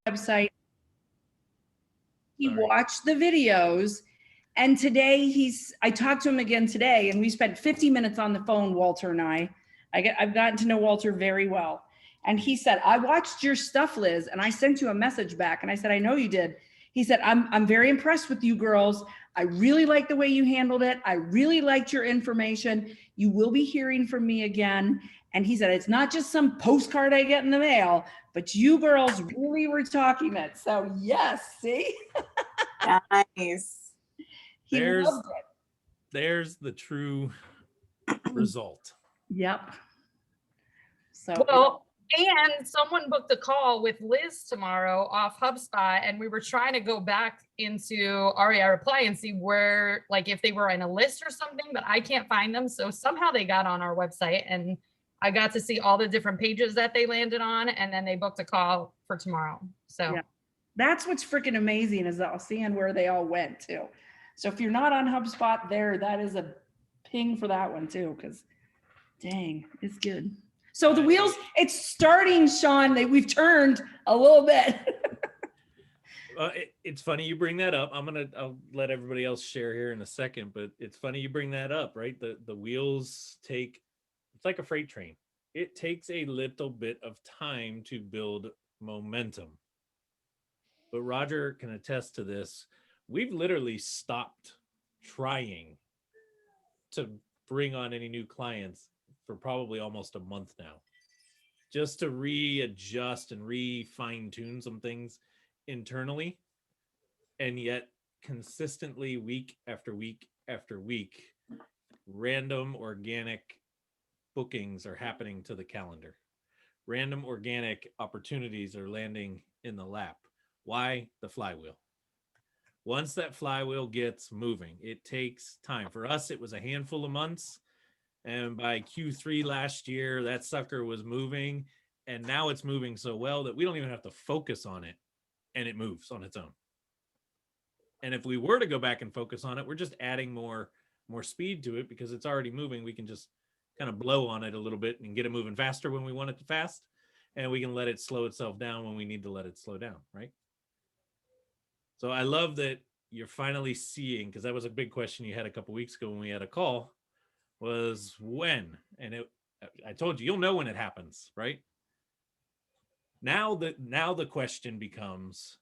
website. He watched the videos, and today I talked to him again today, and we spent 50 minutes on the phone, Walter and I've gotten to know Walter very well. And he said, I watched your stuff, Liz, and I sent you a message back. And I said, I know you did. He said, I'm very impressed with you girls. I really like the way you handled it. I really liked your information. You will be hearing from me again. And he said, it's not just some postcard I get in the mail, but you girls really were talking it. So yes, see? Nice. He loved it. There's the true result. Yep. So well, and someone booked a call with Liz tomorrow off HubSpot, and we were trying to go back into REI Reply and see where, like, if they were in a list or something, but I can't find them. So somehow they got on our website, and I got to see all the different pages that they landed on, and then they booked a call for tomorrow. So yeah. That's what's freaking amazing, is seeing where they all went too. So if you're not on HubSpot there, that is a ping for that one too, because dang, it's good. So the wheels, it's starting, Shawn. We've turned a little bit. It's funny you bring that up. I'll let everybody else share here in a second, but it's funny you bring that up, right? The wheels it's like a freight train. It takes a little bit of time to build momentum. But Roger can attest to this. We've literally stopped trying to bring on any new clients for probably almost a month now, just to readjust and refine tune some things internally. And yet consistently, week after week after week, random organic bookings are happening to the calendar. Random organic opportunities are landing in the lap. Why? The flywheel. Once that flywheel gets moving, it takes time. For us, it was a handful of months. And by Q3 last year, that sucker was moving. And now it's moving so well that we don't even have to focus on it. And it moves on its own. And if we were to go back and focus on it, we're just adding more speed to it because it's already moving. We can just kind of blow on it a little bit and get it moving faster when we want it to fast. And we can let it slow itself down when we need to let it slow down, right? So I love that you're finally seeing, because that was a big question you had a couple weeks ago when we had a call, was when. And I told you, you'll know when it happens, right? Now the question becomes,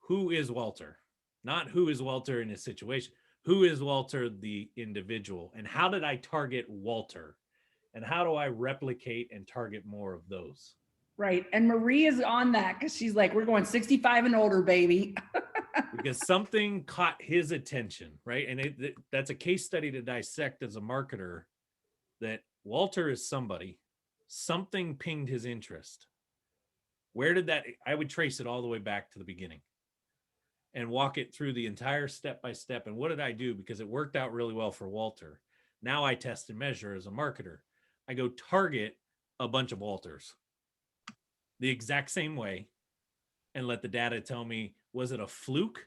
who is Walter? Not who is Walter in his situation. Who is Walter the individual? And how did I target Walter? And how do I replicate and target more of those? Right. And Marie is on that because she's like, we're going 65 and older, baby. Because something caught his attention, right? And that's a case study to dissect as a marketer, that Walter is something pinged his interest. Where did that, I would trace it all the way back to the beginning and walk it through the entire step by step. And what did I do? Because it worked out really well for Walter. Now I test and measure as a marketer. I go target a bunch of Walters the exact same way and let the data tell me, was it a fluke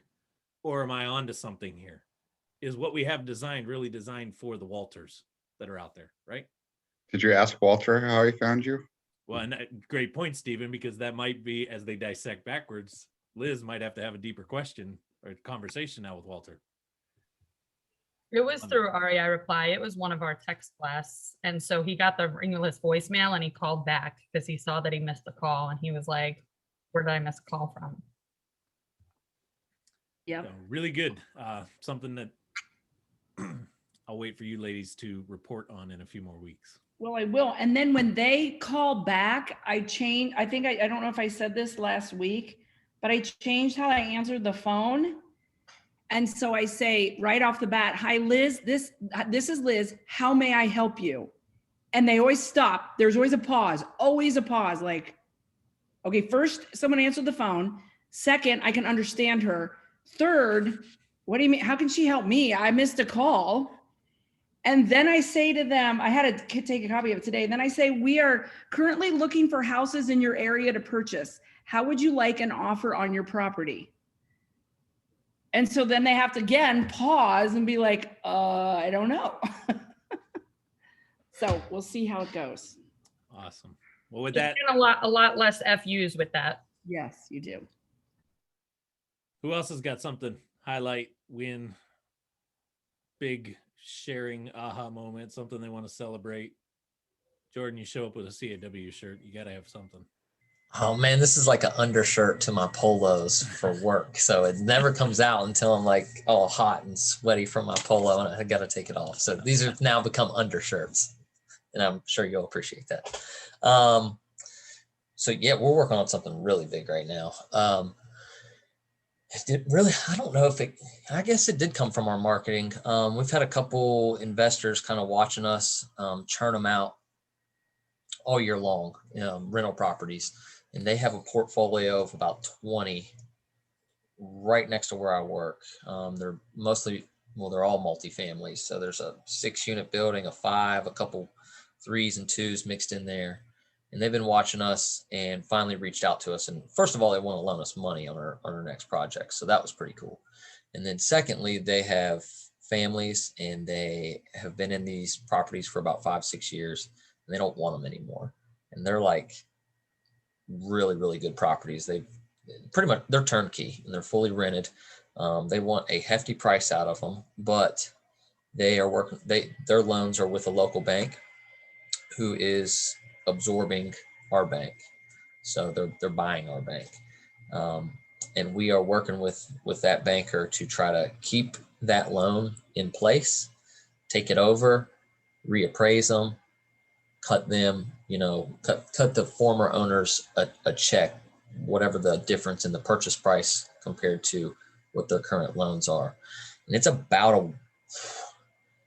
or am I onto something here? Is what we have designed really designed for the Walters that are out there, right? Did you ask Walter how he found you? Well, and great point, Stephen, because that might be, as they dissect backwards, Liz might have to have a deeper question or conversation now with Walter. It was through REI Reply. It was one of our text blasts. And so he got the ringless voicemail and he called back because he saw that he missed the call. And he was like, where did I miss a call from? Yeah. So, really good. Something that I'll wait for you ladies to report on in a few more weeks. Well, I will. And then when they call back, I changed. I think I don't know if I said this last week, but I changed how I answered the phone. And so I say right off the bat, hi, Liz, this is Liz. How may I help you? And they always stop. There's always a pause, like, okay, first, someone answered the phone. Second, I can understand her. Third, what do you mean? How can she help me? I missed a call. And then I say to them, I had to take a copy of it today. Then I say, we are currently looking for houses in your area to purchase. How would you like an offer on your property? And so then they have to, again, pause and be like, I don't know. So we'll see how it goes. Awesome. Well, with that, a lot less FUs with that. Yes, you do. Who else has got something? Highlight, win, big sharing aha moment, something they want to celebrate. Jordan, you show up with a CAW shirt. You got to have something. Oh man, this is like an undershirt to my polos for work. So it never comes out until I'm like all hot and sweaty from my polo and I got to take it off. So these have now become undershirts and I'm sure you'll appreciate that. So yeah, we're working on something really big right now. It did really, I don't know if it, I guess it did come from our marketing. We've had a couple investors kind of watching us churn them out all year long, rental properties. And they have a portfolio of about 20 right next to where I work. They're mostly, well, they're all multifamilies. So there's a 6-unit building, a 5, a couple 3s and 2s mixed in there. And they've been watching us and finally reached out to us. And first of all, they want to loan us money on our next project. So that was pretty cool. And then secondly, they have families and they have been in these properties for about 5-6 years and they don't want them anymore. And they're like, really, really good properties. They pretty much, they're turnkey and they're fully rented. They want a hefty price out of them, but they are working, their loans are with a local bank who is absorbing our bank. So they're buying our bank. And we are working with that banker to try to keep that loan in place, take it over, reappraise them, cut them, cut the former owners a check, whatever the difference in the purchase price compared to what their current loans are. And it's about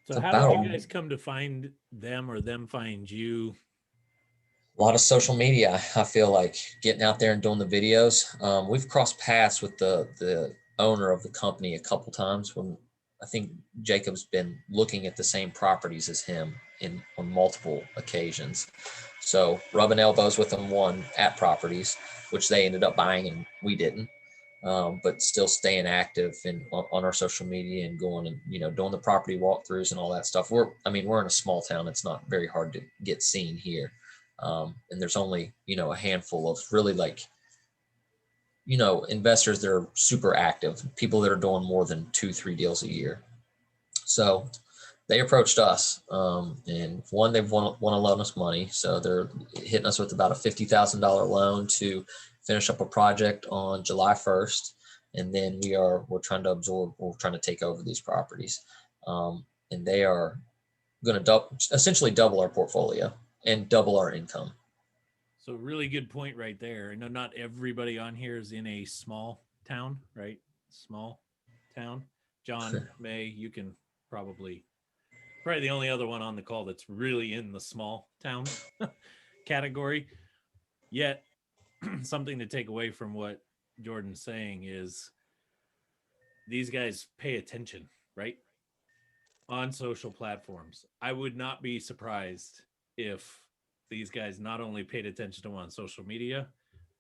So how did you guys come to find them or them find you? a lot of social media. I feel like getting out there and doing the videos. We've crossed paths with the owner of the company a couple times when I think Jacob's been looking at the same properties as him on multiple occasions. So rubbing elbows with them at properties, which they ended up buying and we didn't. But still staying active on our social media and going and doing the property walkthroughs and all that stuff. We're in a small town. It's not very hard to get seen here, and there's only a handful of really investors that are super active, people that are doing more than 2-3 deals a year. So they approached us, and they want to loan us money. So they're hitting us with about a $50,000 loan to finish up a project on July 1st. And then we're trying to take over these properties. And they are going to essentially double our portfolio and double our income. So really good point right there. I know not everybody on here is in a small town, right? Small town. John, May, you can probably the only other one on the call that's really in the small town category. Yet something to take away from what Jordan's saying is these guys pay attention, right? On social platforms. I would not be surprised if these guys not only paid attention to them on social media,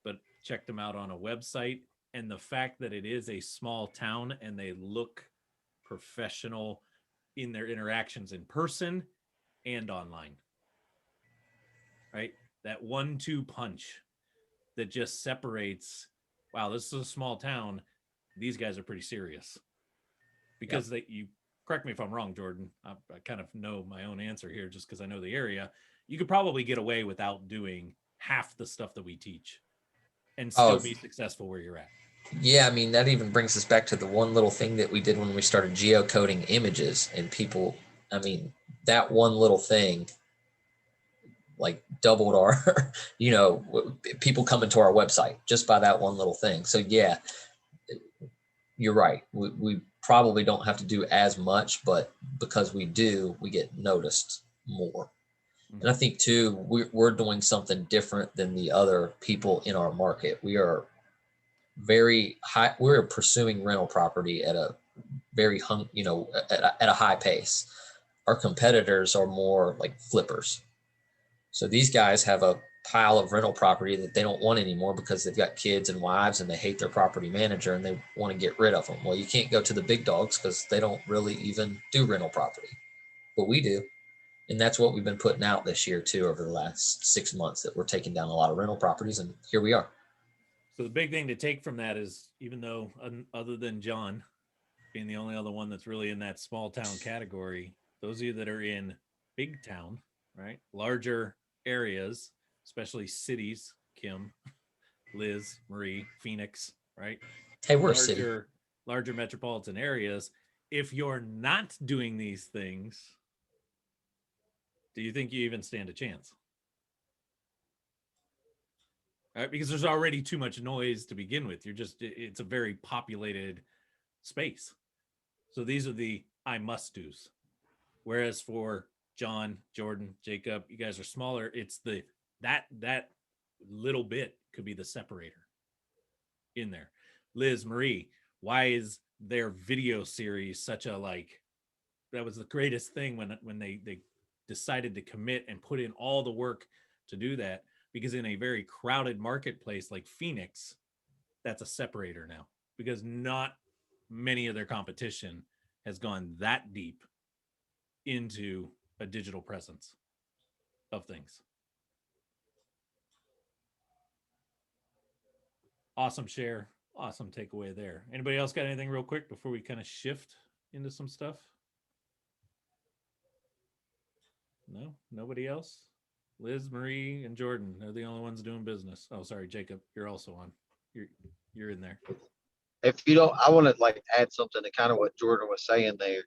but checked them out on a website. And the fact that it is a small town and they look professional in their interactions in person and online, right? That 1-2 punch that just separates, wow, this is a small town. These guys are pretty serious. Because you correct me if I'm wrong, Jordan. I kind of know my own answer here just because I know the area. You could probably get away without doing half the stuff that we teach and still be successful where you're at. Yeah, that even brings us back to the one little thing that we did when we started geocoding images, and people, that one little thing like doubled our, people coming to our website just by that one little thing. So yeah, you're right. We probably don't have to do as much, but because we do, we get noticed more. Mm-hmm. And I think too, we're doing something different than the other people in our market. We are very high. We're pursuing rental property at a very at a high pace. Our competitors are more like flippers. So these guys have a pile of rental property that they don't want anymore because they've got kids and wives and they hate their property manager and they want to get rid of them. Well, you can't go to the big dogs because they don't really even do rental property, but we do. And that's what we've been putting out this year too, over the last 6 months, that we're taking down a lot of rental properties, and here we are. So the big thing to take from that is, even though other than John being the only other one that's really in that small town category, those of you that are in big town, right, larger areas, especially cities, Kim, Liz, Marie, Phoenix, right, Hey, we're a city. larger metropolitan areas, if you're not doing these things, do you think you even stand a chance? Right? Because there's already too much noise to begin with. It's a very populated space. So these are the I must do's. Whereas for John, Jordan, Jacob, you guys are smaller. It's that little bit could be the separator in there. Liz, Marie, why is their video series such a that was the greatest thing when they decided to commit and put in all the work to do that, because in a very crowded marketplace like Phoenix, that's a separator now, because not many of their competition has gone that deep into a digital presence of things. Awesome share. Awesome takeaway there. Anybody else got anything real quick before we kind of shift into some stuff? No, nobody else. Liz, Marie, and Jordan are the only ones doing business. Oh, sorry, Jacob, you're also on. You're in there. If you don't, I want to like add something to kind of what Jordan was saying there,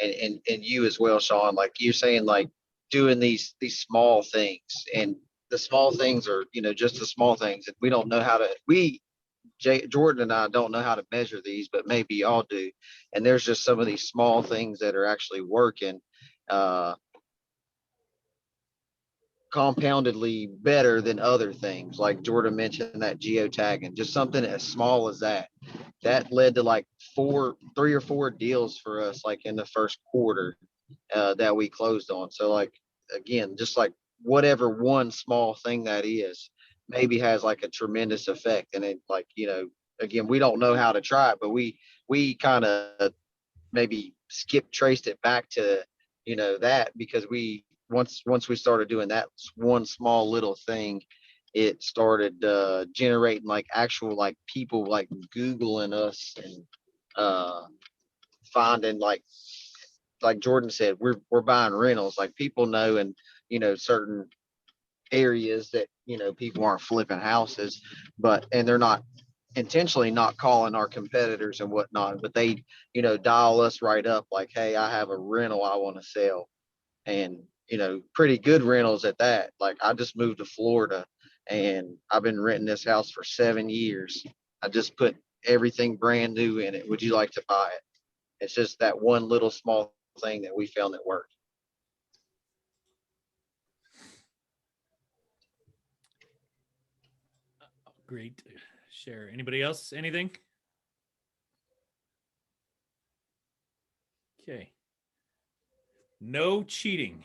and you as well, Shawn. Like you're saying, like doing these small things, and the small things are, just the small things, and we don't know how to. Jordan and I don't know how to measure these, but maybe y'all do. And there's just some of these small things that are actually working. Compoundedly better than other things, like Jordan mentioned, that geotagging, just something as small as that led to like 3 or 4 deals for us, like in the first quarter, that we closed on. So like, again, just like whatever one small thing that is maybe has like a tremendous effect. And it, like, again, we don't know how to try it, but we kind of maybe traced it back to, that, because once we started doing that one small little thing, it started generating like actual like people like Googling us and finding like Jordan said, we're buying rentals. Like people know, and certain areas that people aren't flipping houses, and they're not intentionally not calling our competitors and whatnot, but they dial us right up like, hey, I have a rental I want to sell. And pretty good rentals at that. Like I just moved to Florida and I've been renting this house for 7 years. I just put everything brand new in it. Would you like to buy it? It's just that one little small thing that we found that worked. Great share. Anybody else? Anything? Okay. No cheating.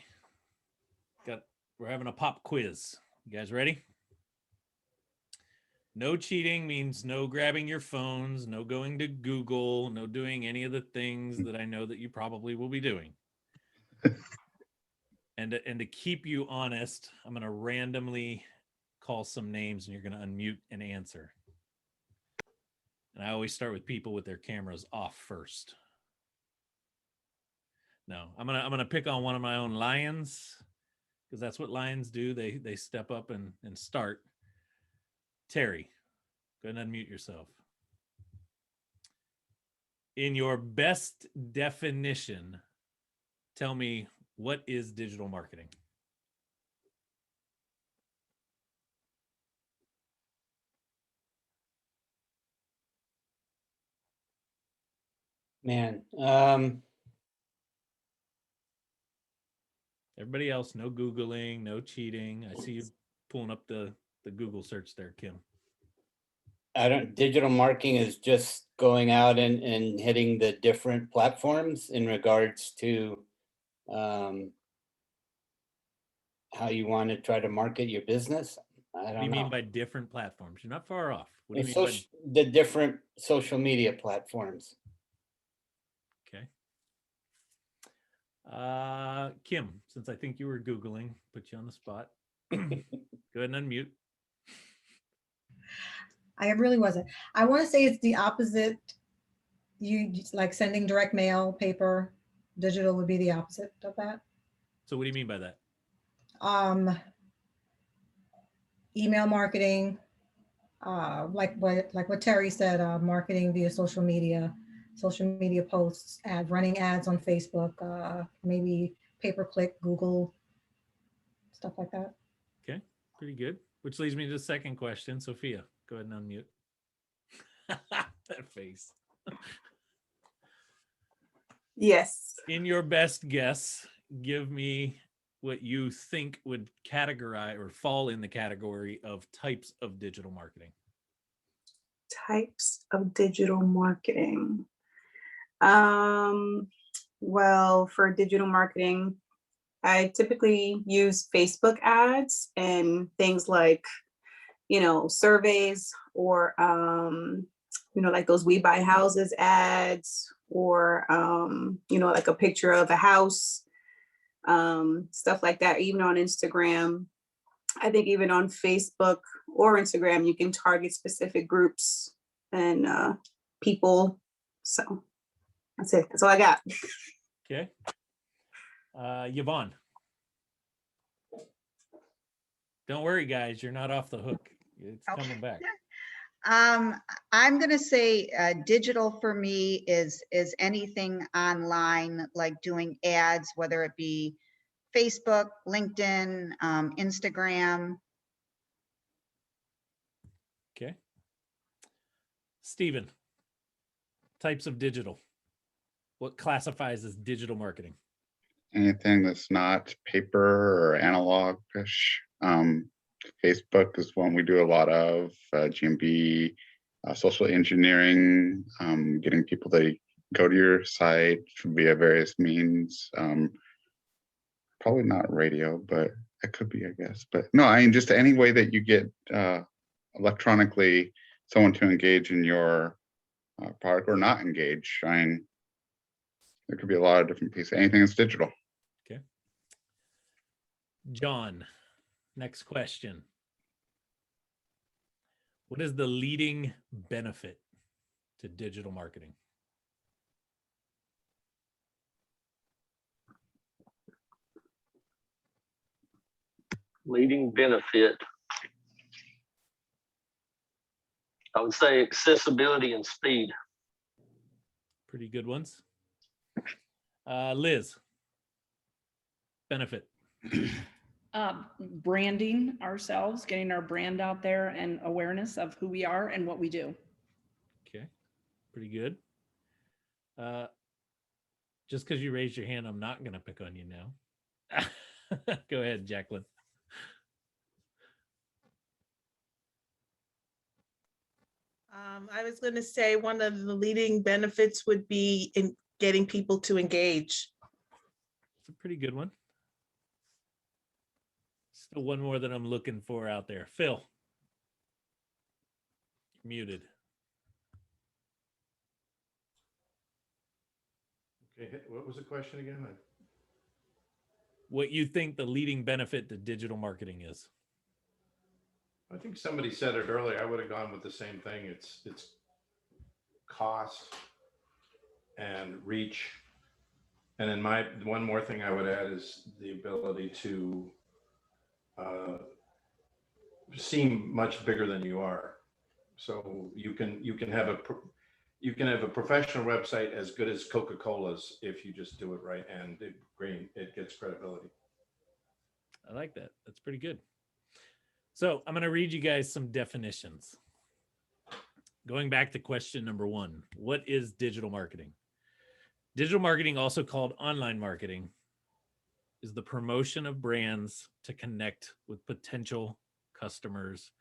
We're having a pop quiz. You guys ready? No cheating means no grabbing your phones, no going to Google, no doing any of the things that I know that you probably will be doing. And to keep you honest, I'm going to randomly call some names and you're going to unmute and answer. And I always start with people with their cameras off first. No, I'm gonna pick on one of my own lions, because that's what lions do. They step up and start. Terry, go ahead and unmute yourself. In your best definition, tell me, what is digital marketing? Man, Everybody else, no Googling, no cheating. I see you pulling up the Google search there, Kim. digital marketing is just going out and hitting the different platforms in regards to how you want to try to market your business. I What do don't you know. mean by different platforms? You're not far off. What do you The mean by? the different social media platforms. Okay. Kim, since I think you were Googling, put you on the spot. Go ahead and unmute. I really wasn't. I want to say it's the opposite. You like sending direct mail, paper, digital would be the opposite of that. So what do you mean by that? Um, email marketing, like what Terry said, marketing via social media posts, running ads on Facebook, maybe pay-per-click, Google, stuff like that. Okay, pretty good. Which leads me to the second question. Sophia, go ahead and unmute. That face. Yes. In your best guess, give me what you think would categorize or fall in the category of types of digital marketing. Types of digital marketing. Well, for digital marketing, I typically use Facebook ads and things like, surveys or, like those We Buy Houses ads or, like a picture of a house, stuff like that, even on Instagram. I think even on Facebook or Instagram, you can target specific groups and people. So that's it. That's all I got. Okay. Yvonne. Don't worry, guys. You're not off the hook. It's coming back. I'm going to say digital for me is anything online, like doing ads, whether it be Facebook, LinkedIn, Instagram. Okay. Stephen, types of digital. What classifies as digital marketing? Anything that's not paper or analog-ish. Facebook is one we do a lot of, GMB, social engineering, getting people to go to your site via various means. Probably not radio, but it could be, I guess. But no, I mean, just any way that you get electronically someone to engage in your product or not engage. I mean, there could be a lot of different pieces. Anything that's digital. Okay. John, next question. What is the leading benefit to digital marketing? Leading benefit, I would say accessibility and speed. Pretty good ones. Liz, benefit. Branding ourselves, getting our brand out there and awareness of who we are and what we do. Okay, pretty good. Just because you raised your hand, I'm not going to pick on you now. Go ahead, Jacqueline. I was going to say one of the leading benefits would be in getting people to engage. It's a pretty good one. Still one more that I'm looking for out there. Phil. You're muted. Okay, what was the question again? What you think the leading benefit to digital marketing is? I think somebody said it earlier. I would have gone with the same thing. It's cost and reach. And then one more thing I would add is the ability to seem much bigger than you are. So you can have a professional website as good as Coca-Cola's if you just do it right, and it gets credibility. I like that. That's pretty good. So I'm going to read you guys some definitions. Going back to question number 1, what is digital marketing? Digital marketing, also called online marketing, is the promotion of brands to connect with potential customers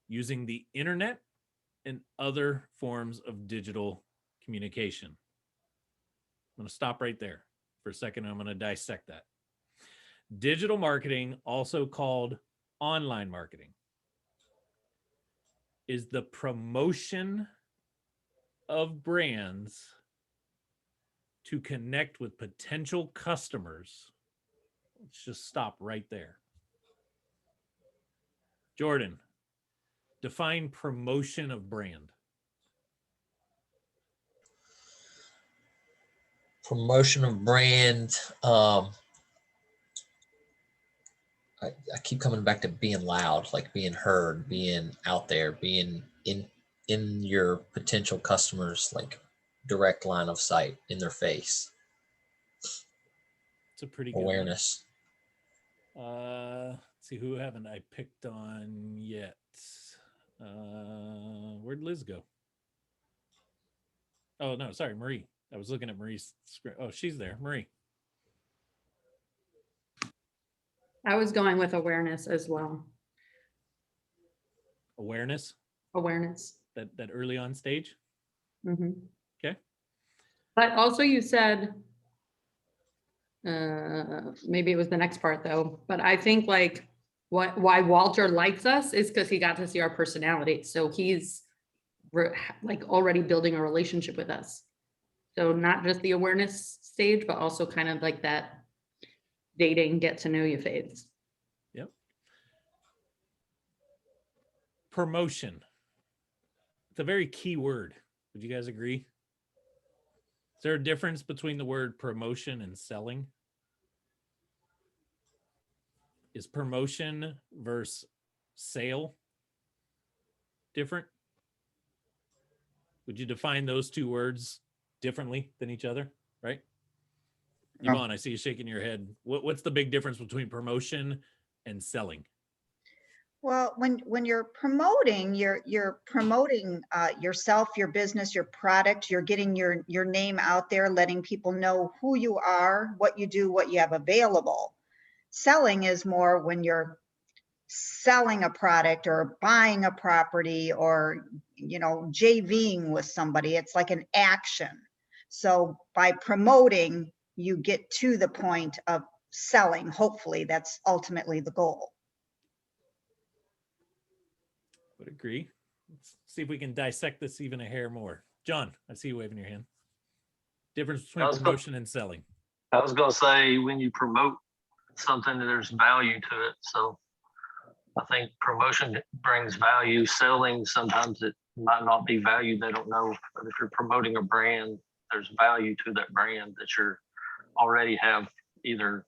using the internet and other forms of digital communication. I'm going to stop right there for a second. I'm going to dissect that. Digital marketing, also called online marketing, is the promotion of brands to connect with potential customers. Let's just stop right there. Jordan, Define promotion of brand. Promotion of brand. I keep coming back to being loud, like being heard, being out there, being in your potential customers, like direct line of sight in their face. It's a pretty good Awareness. Let's see, who haven't I picked on yet? Where'd Liz go? Oh no, sorry, Marie. I was looking at Marie's screen. Oh, she's there. Marie. I was going with awareness as well. Awareness. Awareness. That early on stage. Mhm. Okay. But also you said, maybe it was the next part though, but I think like why Walter likes us is because he got to see our personality. So he's like already building a relationship with us. So not just the awareness stage, but also kind of like that dating, get to know you phase. Yep. Promotion. It's a very key word. Would you guys agree? Is there a difference between the word promotion and selling? Is promotion versus sale different? Would you define those two words differently than each other, right? No. Yvonne, I see you shaking your head. What's the big difference between promotion and selling? Well, when you're promoting, you're promoting yourself, your business, your product. You're getting your name out there, letting people know who you are, what you do, what you have available. Selling is more when you're selling a product or buying a property or, you know, JVing with somebody. It's like an action. So by promoting, you get to the point of selling. Hopefully, that's ultimately the goal. Would agree. Let's see if we can dissect this even a hair more. John, I see you waving your hand. Difference between promotion and selling. I was going to say, when you promote something, there's value to it. So I think promotion brings value. Selling, sometimes it might not be value. They don't know. But if you're promoting a brand, there's value to that brand that you're already have either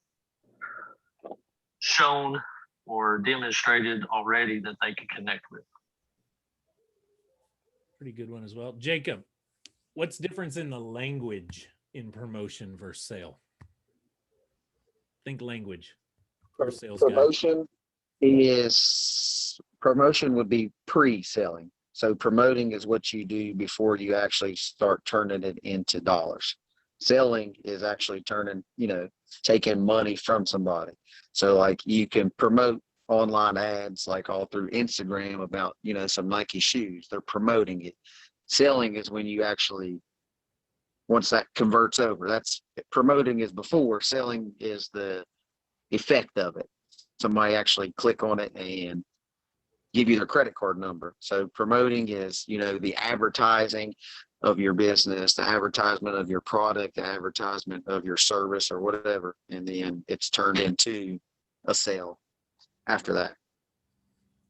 shown or demonstrated already that they can connect with. Pretty good one as well. Jacob, what's difference in the language in promotion versus sale? Think language. For sales guy. Promotion would be pre-selling. So promoting is what you do before you actually start turning it into dollars. Selling is actually turning, taking money from somebody. So like you can promote online ads like all through Instagram about, some Nike shoes. They're promoting it. Selling is when you actually, once that converts over, that's promoting is before, selling is the effect of it. Somebody actually click on it and give you their credit card number. So promoting is, the advertising of your business, the advertisement of your product, the advertisement of your service or whatever. And then it's turned into a sale after that.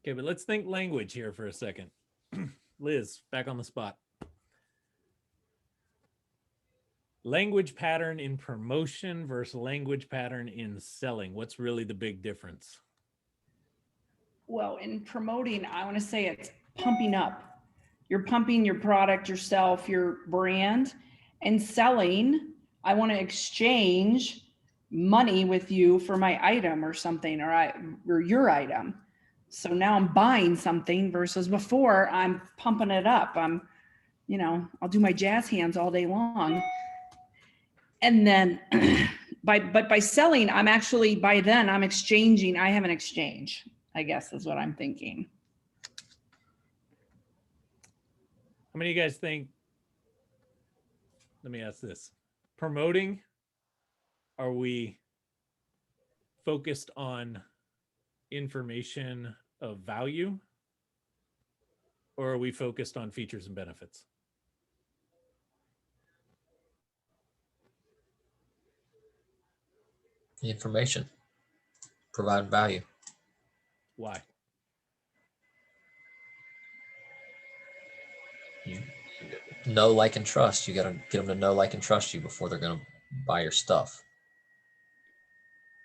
Okay, but let's think language here for a second. Liz, back on the spot. Language pattern in promotion versus language pattern in selling. What's really the big difference? Well, in promoting, I want to say it's pumping up. You're pumping your product, yourself, your brand. And selling, I want to exchange money with you for my item or something, or your item. So now I'm buying something versus before I'm pumping it up. I'll do my jazz hands all day long. And then by selling, by then I'm exchanging. I have an exchange, I guess is what I'm thinking. How many of you guys think, let me ask this, promoting, are we focused on information of value, or are we focused on features and benefits? Information, provide value. Why? know, like, and trust. You got to get them to know, like, and trust you before they're going to buy your stuff.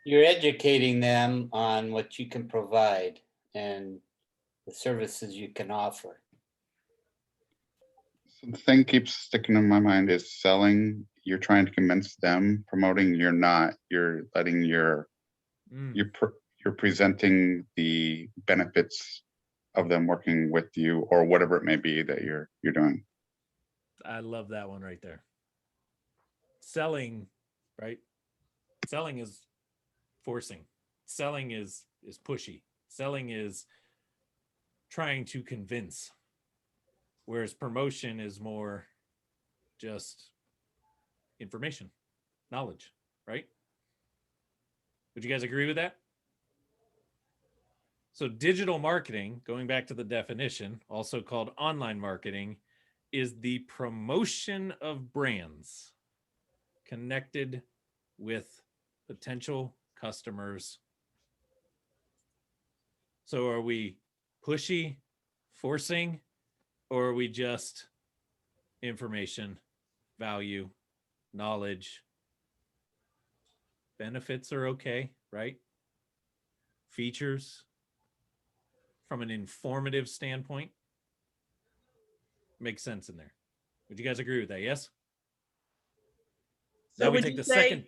You're educating them on what you can provide and the services you can offer. So the thing keeps sticking in my mind is selling. You're trying to convince them. Promoting, you're not. You're letting you're presenting the benefits of them working with you or whatever it may be that you're doing. I love that one right there. Selling, right? Selling is forcing. Selling is pushy. Selling is trying to convince. Whereas promotion is more just information, knowledge, right? Would you guys agree with that? So digital marketing, going back to the definition, also called online marketing, is the promotion of brands connected with potential customers. So are we pushy, forcing, or are we just information, value, knowledge? Benefits are okay, right? Features from an informative standpoint makes sense in there. Would you guys agree with that? Yes? So would you say,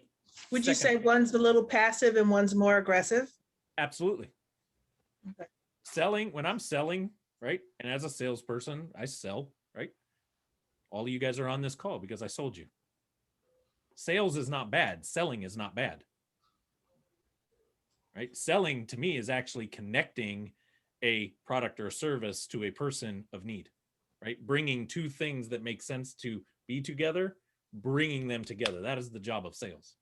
you say one's a little passive and one's more aggressive? Absolutely. Okay. Selling, when I'm selling, right? And as a salesperson, I sell, right? All of you guys are on this call because I sold you. Sales is not bad. Selling is not bad. Right? Selling to me is actually connecting a product or a service to a person of need, right? Bringing two things that make sense to be together, bringing them together. That is the job of sales.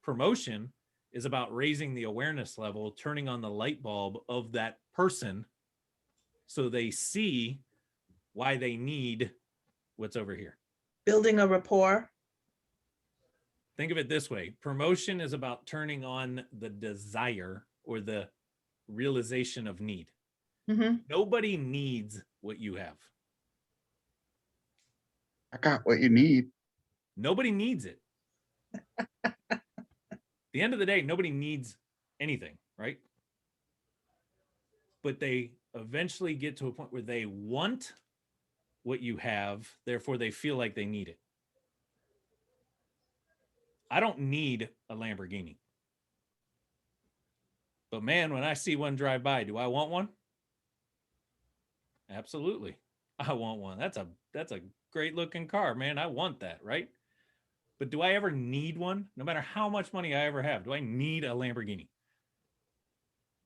Promotion is about raising the awareness level, turning on the light bulb of that person so they see why they need what's over here. Building a rapport. Think of it this way. Promotion is about turning on the desire or the realization of need. Mm-hmm. Nobody needs what you have. I got what you need. Nobody needs it. At the end of the day, nobody needs anything, right? But they eventually get to a point where they want what you have, therefore they feel like they need it. I don't need a Lamborghini. But man, when I see one drive by, do I want one? Absolutely. I want one. That's a great looking car, man. I want that, right? But do I ever need one? No matter how much money I ever have, do I need a Lamborghini?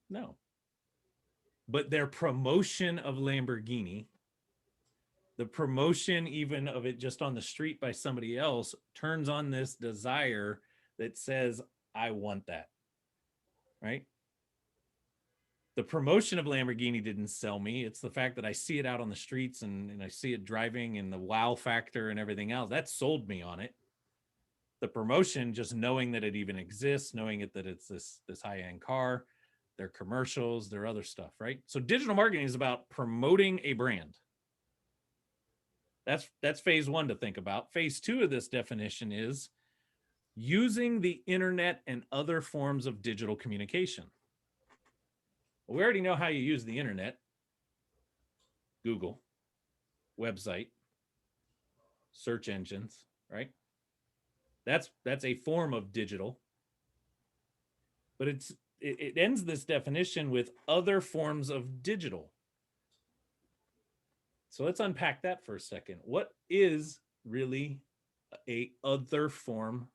No. But their promotion of Lamborghini, the promotion even of it just on the street by somebody else, turns on this desire that says, I want that, right? The promotion of Lamborghini didn't sell me. It's the fact that I see it out on the streets and I see it driving and the wow factor and everything else. That sold me on it. The promotion, just knowing that it even exists, knowing it that it's this high-end car, their commercials, their other stuff, right? So digital marketing is about promoting a brand. That's phase one to think about. Phase two of this definition is using the internet and other forms of digital communication. Well, we already know how you use the internet. Google, website, search engines, right? That's a form of digital. But it ends this definition with other forms of digital. So let's unpack that for a second. What is really a other form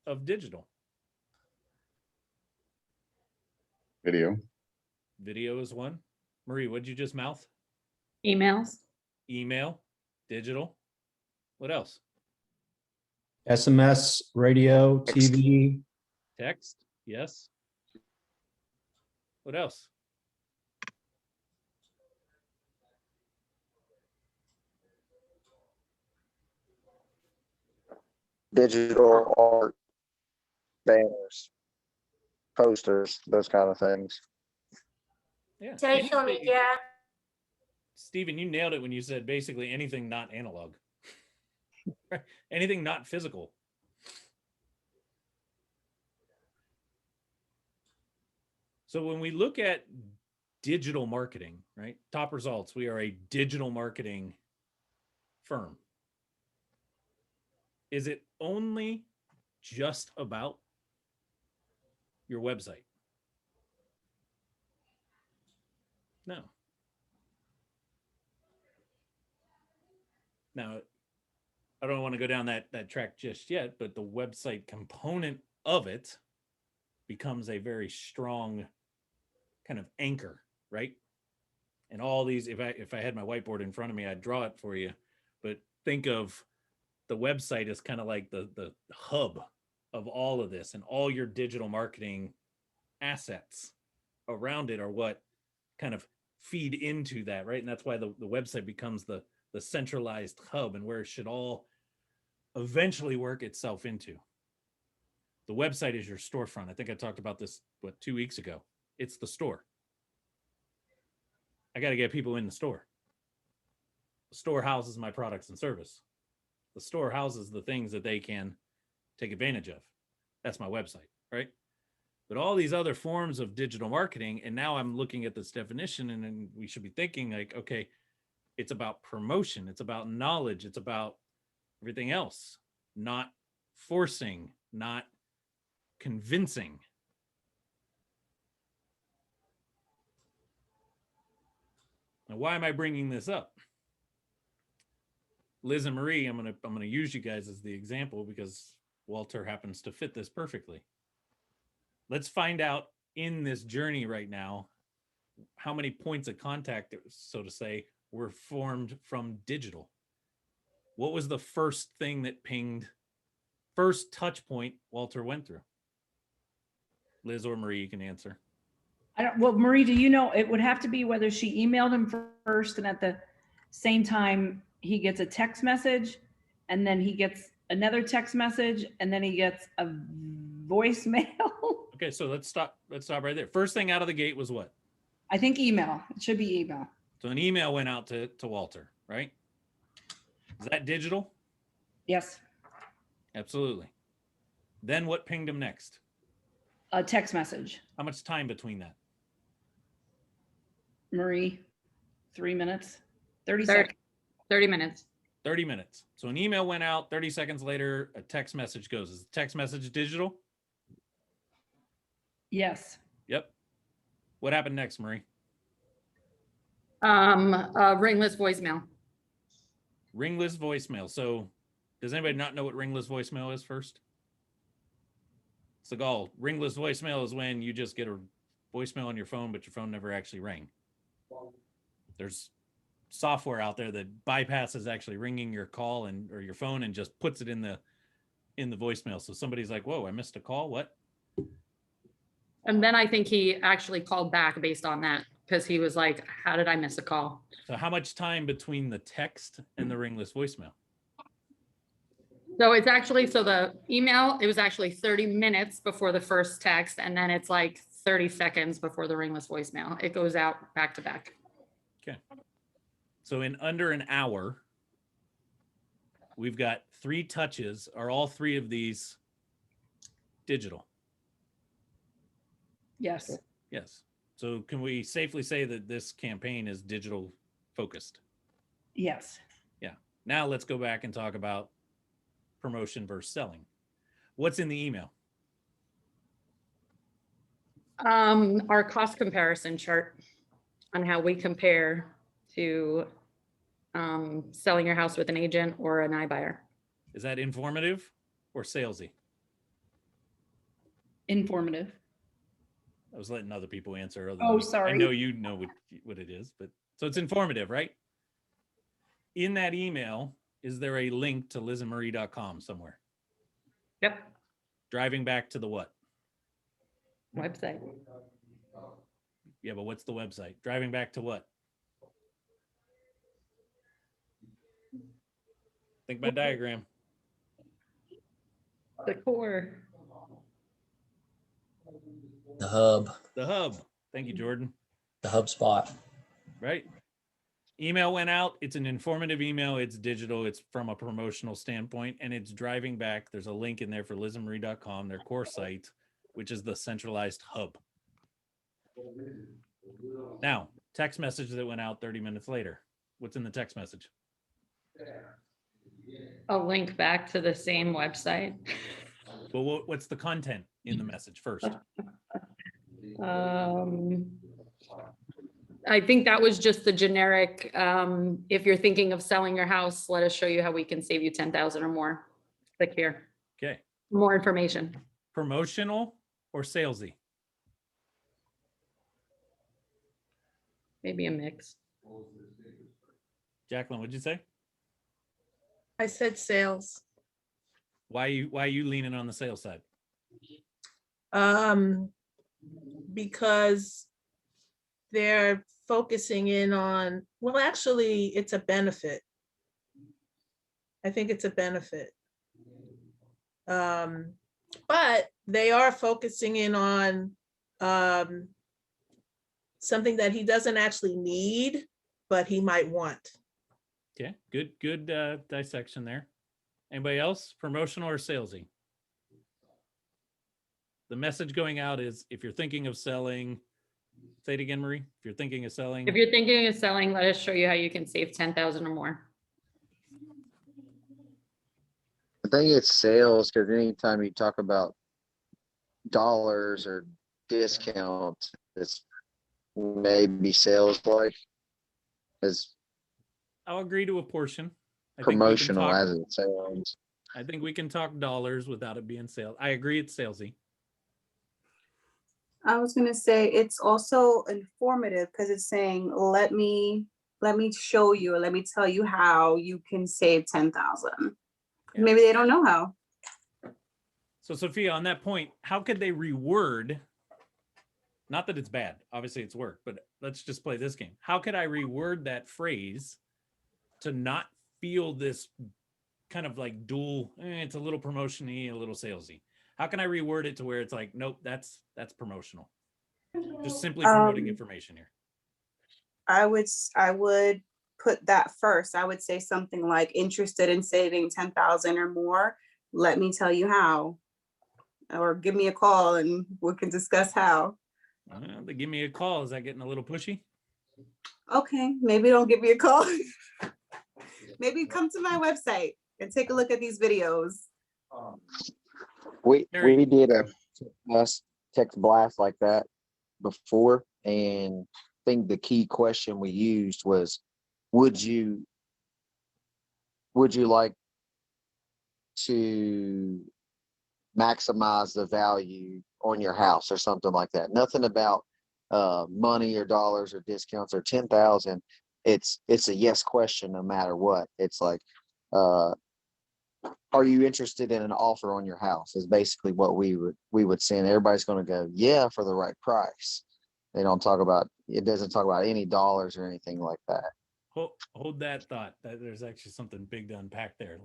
of digital? Video. Video is one. Marie, what did you just mouth? Emails. Email, digital. What else? SMS, radio, TV. Text, yes. What else? Digital art, banners, posters, those kind of things. Yeah. Social media. Stephen, you nailed it when you said basically anything not analog, anything not physical. So when we look at digital marketing, right? Top results, we are a digital marketing firm. Is it only just about your website? No. Now, I don't want to go down that track just yet, but the website component of it becomes a very strong kind of anchor, right? And all these, if I had my whiteboard in front of me, I'd draw it for you. But think of the website as kind of like the hub of all of this, and all your digital marketing assets around it are what kind of feed into that, right? And that's why the website becomes the centralized hub, and where it should all eventually work itself into. The website is your storefront. I think I talked about this, 2 weeks ago. It's the store. I got to get people in the store. The store houses my products and service. The store houses the things that they can take advantage of. That's my website, right? But all these other forms of digital marketing, and now I'm looking at this definition, and then we should be thinking like, okay, it's about promotion, it's about knowledge, it's about everything else, not forcing, not convincing. Now, why am I bringing this up? Liz and Marie, I'm gonna use you guys as the example because Walter happens to fit this perfectly. Let's find out in this journey right now how many points of contact, so to say, were formed from digital. What was the first thing that pinged, first touch point Walter went through? Liz or Marie, you can answer. Well, Marie, do you know, it would have to be whether she emailed him first and at the same time he gets a text message, and then he gets another text message, and then he gets a voicemail. Okay, so let's stop right there. First thing out of the gate was what? I think email. It should be email. So an email went out to Walter, right? Is that digital? Yes. Absolutely. Then what pinged him next? A text message. How much time between that? Marie, 3 minutes, 30 seconds. 30 minutes. 30 minutes. So an email went out, 30 seconds later, a text message goes. Is the text message digital? Yes. Yep. What happened next, Marie? Ringless voicemail. Ringless voicemail. So does anybody not know what ringless voicemail is first? Seagal, ringless voicemail is when you just get a voicemail on your phone, but your phone never actually rang. There's software out there that bypasses actually ringing your call or your phone and just puts it in the voicemail. So somebody's like, whoa, I missed a call. What? And then I think he actually called back based on that, because he was like, how did I miss a call? So how much time between the text and the ringless voicemail? So it's actually, so the email, it was actually 30 minutes before the first text, and then it's like 30 seconds before the ringless voicemail. It goes out back to back. Okay. So in under an hour, we've got 3 touches. Are all 3 of these digital? Yes. Yes. So can we safely say that this campaign is digital focused? Yes. Yeah. Now let's go back and talk about promotion versus selling. What's in the email? Our cost comparison chart on how we compare to selling your house with an agent or an iBuyer. Is that informative or salesy? Informative. I was letting other people answer. Oh, sorry. I know you know what it is, but so it's informative, right? In that email, is there a link to lizandmarie.com somewhere? Yep. Driving back to the what? Website. Yeah, but what's the website? Driving back to what? Think my diagram. The core. The hub, The hub. Thank you, Jordan. the hub spot. Right. Email went out. It's an informative email. It's digital. It's from a promotional standpoint, and it's driving back. There's a link in there for lizandmarie.com, their core site, which is the centralized hub. Now, text message that went out 30 minutes later. What's in the text message? A link back to the same website. Well, what's the content in the message first? I think that was just the generic, if you're thinking of selling your house, let us show you how we can save you 10,000 or more. Click here. Okay. More information. Promotional or salesy? Maybe a mix. Jacqueline, what'd you say? I said sales. Why are you leaning on the sales side? Because they're focusing in on, well, actually, it's a benefit. I think it's a benefit. But they are focusing in on something that he doesn't actually need, but he might want. Okay, good dissection there. Anybody else? Promotional or salesy? The message going out is, if you're thinking of selling, say it again, Marie. If you're thinking of selling. If you're thinking of selling, let us show you how you can save 10,000 or more. I think it's sales, because anytime you talk about dollars or discounts, it's maybe sales like as I'll agree to a portion. promotional as it sounds. I think we can talk dollars without it being sales. I agree it's salesy. I was gonna say it's also informative because it's saying, let me show you, or let me tell you how you can save 10,000. Maybe they don't know how. So Sophia, on that point, how could they reword? Not that it's bad, obviously it's work, but let's just play this game. How could I reword that phrase to not feel this kind of like dual, it's a little promotion-y, a little salesy? How can I reword it to where it's like, nope, that's promotional. Just simply promoting information here. I would put that first. I would say something like, interested in saving 10,000 or more, let me tell you how. Or give me a call and we can discuss how. They give me a call. Is that getting a little pushy? Okay, maybe don't give me a call. Maybe come to my website and take a look at these videos. We did a text blast like that before, and I think the key question we used was, would you like to maximize the value on your house or something like that? Nothing about money or dollars or discounts or 10,000. It's a yes question no matter what. It's like, are you interested in an offer on your house is basically what we would say, and everybody's going to go, yeah, for the right price. They don't talk about, it doesn't talk about any dollars or anything like that. Hold that thought. That there's actually something big to unpack there.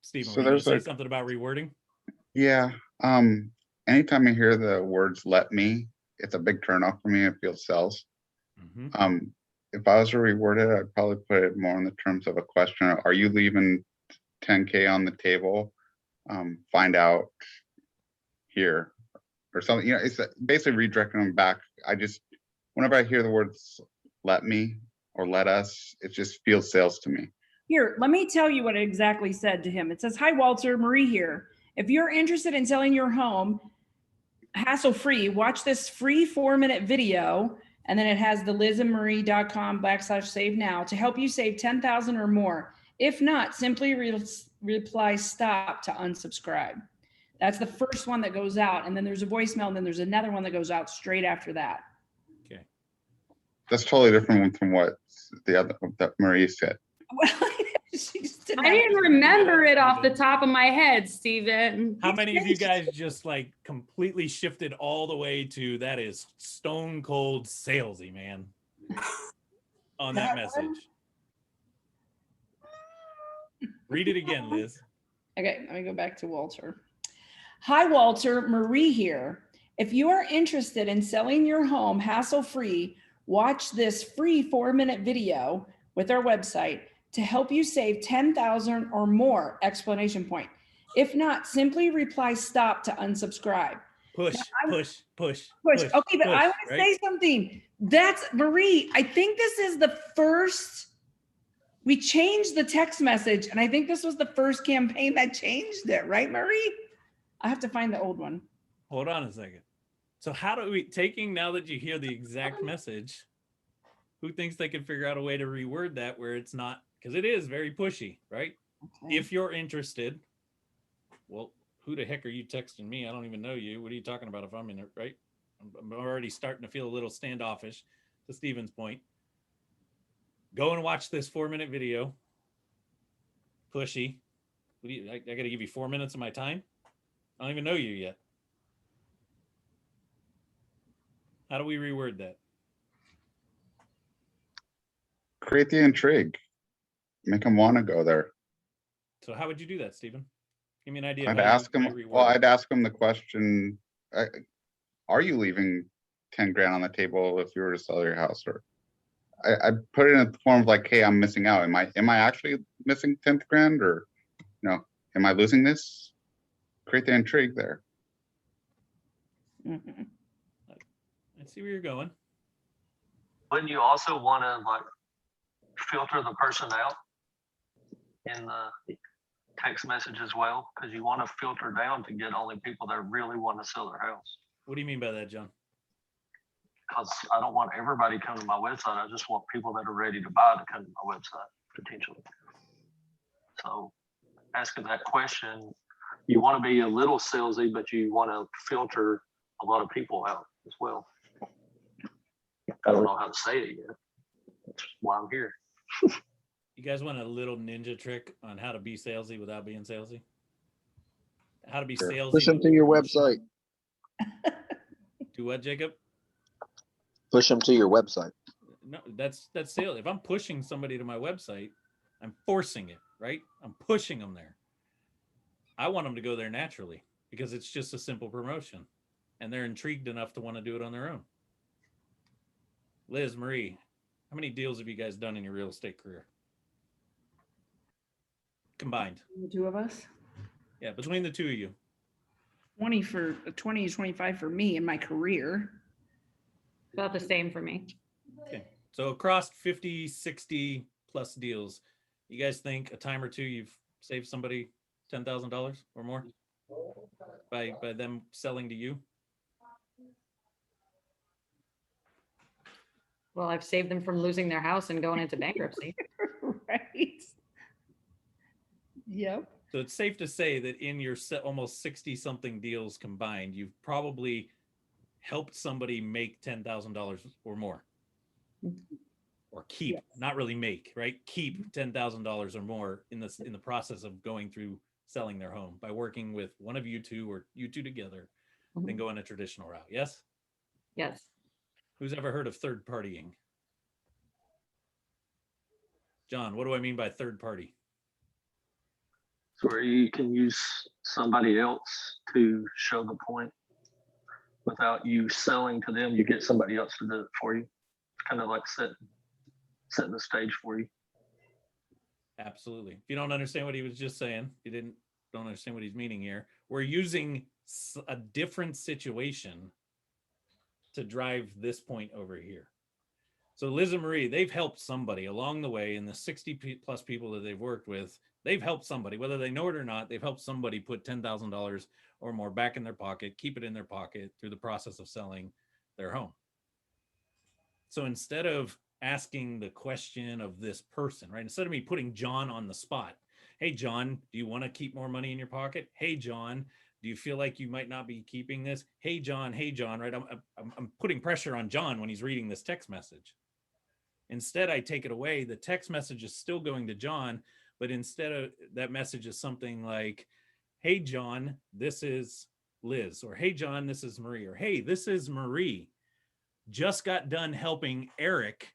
Stephen, So were you gonna there's say a- something about rewording? Yeah. Anytime I hear the words "let me," it's a big turnoff for me. It feels sales. If I was to reword it, I'd probably put it more in the terms of a question. Are you leaving 10K on the table? Find out here or something. It's basically redirecting them back. Whenever I hear the words "let me" or "let us," it just feels sales to me. Here, let me tell you what it exactly said to him. It says, hi, Walter, Marie here. If you're interested in selling your home hassle-free, watch this free 4-minute video. And then it has the lizandmarie.com/save now to help you save 10,000 or more. If not, simply reply stop to unsubscribe. That's the first one that goes out. And then there's a voicemail, and then there's another one that goes out straight after that. Okay. That's totally different from what the other that Marie said. I didn't remember it off the top of my head, Stephen. How many of you guys just like completely shifted all the way to that is stone cold salesy, man, on that message? Read it again, Liz. Okay, let me go back to Walter. Hi, Walter, Marie here. If you are interested in selling your home hassle-free, Watch this free 4-minute video with our website to help you save 10,000 or more, exclamation point. If not, simply reply stop to unsubscribe. Push, Now, push, push, Push. push, Okay, but I push, want to right? say something. That's Marie. I think this is the first, we changed the text message, and I think this was the first campaign that changed it, right, Marie? I have to find the old one. Hold on a second. So how do we, taking now that you hear the exact message, who thinks they can figure out a way to reword that where it's not, because it is very pushy, right? Okay. If you're interested, well, who the heck are you texting me? I don't even know you. What are you talking about if I'm in it, right? I'm already starting to feel a little standoffish, to Steven's point. Go and watch this 4-minute video. Pushy. What do you, I got to give you 4 minutes of my time? I don't even know you yet. How do we reword that? Create the intrigue. Make them want to go there. So how would you do that, Steven? Give me an idea. I'd of how ask you them. reword Well, it. I'd ask them the question: are you leaving 10 grand on the table if you were to sell your house? Or I put it in the form of like, hey, I'm missing out. Am I actually missing 10th grand, or am I losing this? Create the intrigue there. Mhm. I see where you're going. Wouldn't you also want to like filter the person out in the text message as well? Because you want to filter down to get only people that really want to sell their house. What do you mean by that, John? Because I don't want everybody to come to my website. I just want people that are ready to buy to come to my website potentially. So asking that question, you want to be a little salesy, but you want to filter a lot of people out as well. I don't know how to say it yet. That's why I'm here. You guys want a little ninja trick on how to be salesy without being salesy? How to be Sure. salesy? Push them with to your promotion? website. Do what, Jacob? Push them to your website. No, that's sales. If I'm pushing somebody to my website, I'm forcing it, right? I'm pushing them there. I want them to go there naturally because it's just a simple promotion and they're intrigued enough to want to do it on their own. Liz, Marie, how many deals have you guys done in your real estate career? Combined. The two of us. Yeah, between the two of you. 20 to 25 for me in my career. About the same for me. Okay. So across 50, 60 plus deals, you guys think a time or two you've saved somebody $10,000 or more by them selling to you? Well, I've saved them from losing their house and going into bankruptcy. Right. Yep. So it's safe to say that in your almost 60 something deals combined, you've probably helped somebody make $10,000 or more, or keep, not really make, right? Keep $10,000 or more in the process of going through selling their home by working with one of you two or you two together, then go on a traditional route. Yes? Yes. Who's ever heard of third partying? John, what do I mean by third party? Where you can use somebody else to show the point without you selling to them. You get somebody else to do it for you. It's kind of like setting the stage for you. Absolutely. If you don't understand what he was just saying, you don't understand what he's meaning here. We're using a different situation to drive this point over here. So Liz and Marie, they've helped somebody along the way in the 60 plus people that they've worked with. They've helped somebody, whether they know it or not, they've helped somebody put $10,000 or more back in their pocket, keep it in their pocket through the process of selling their home. So instead of asking the question of this person, right? Instead of me putting John on the spot, hey, John, do you want to keep more money in your pocket? Hey, John, do you feel like you might not be keeping this? Hey, John, right? I'm putting pressure on John when he's reading this text message. Instead, I take it away. The text message is still going to John, but instead of that message is something like, hey, John, this is Liz, or hey, John, this is Marie, or hey, this is Marie. Just got done helping Eric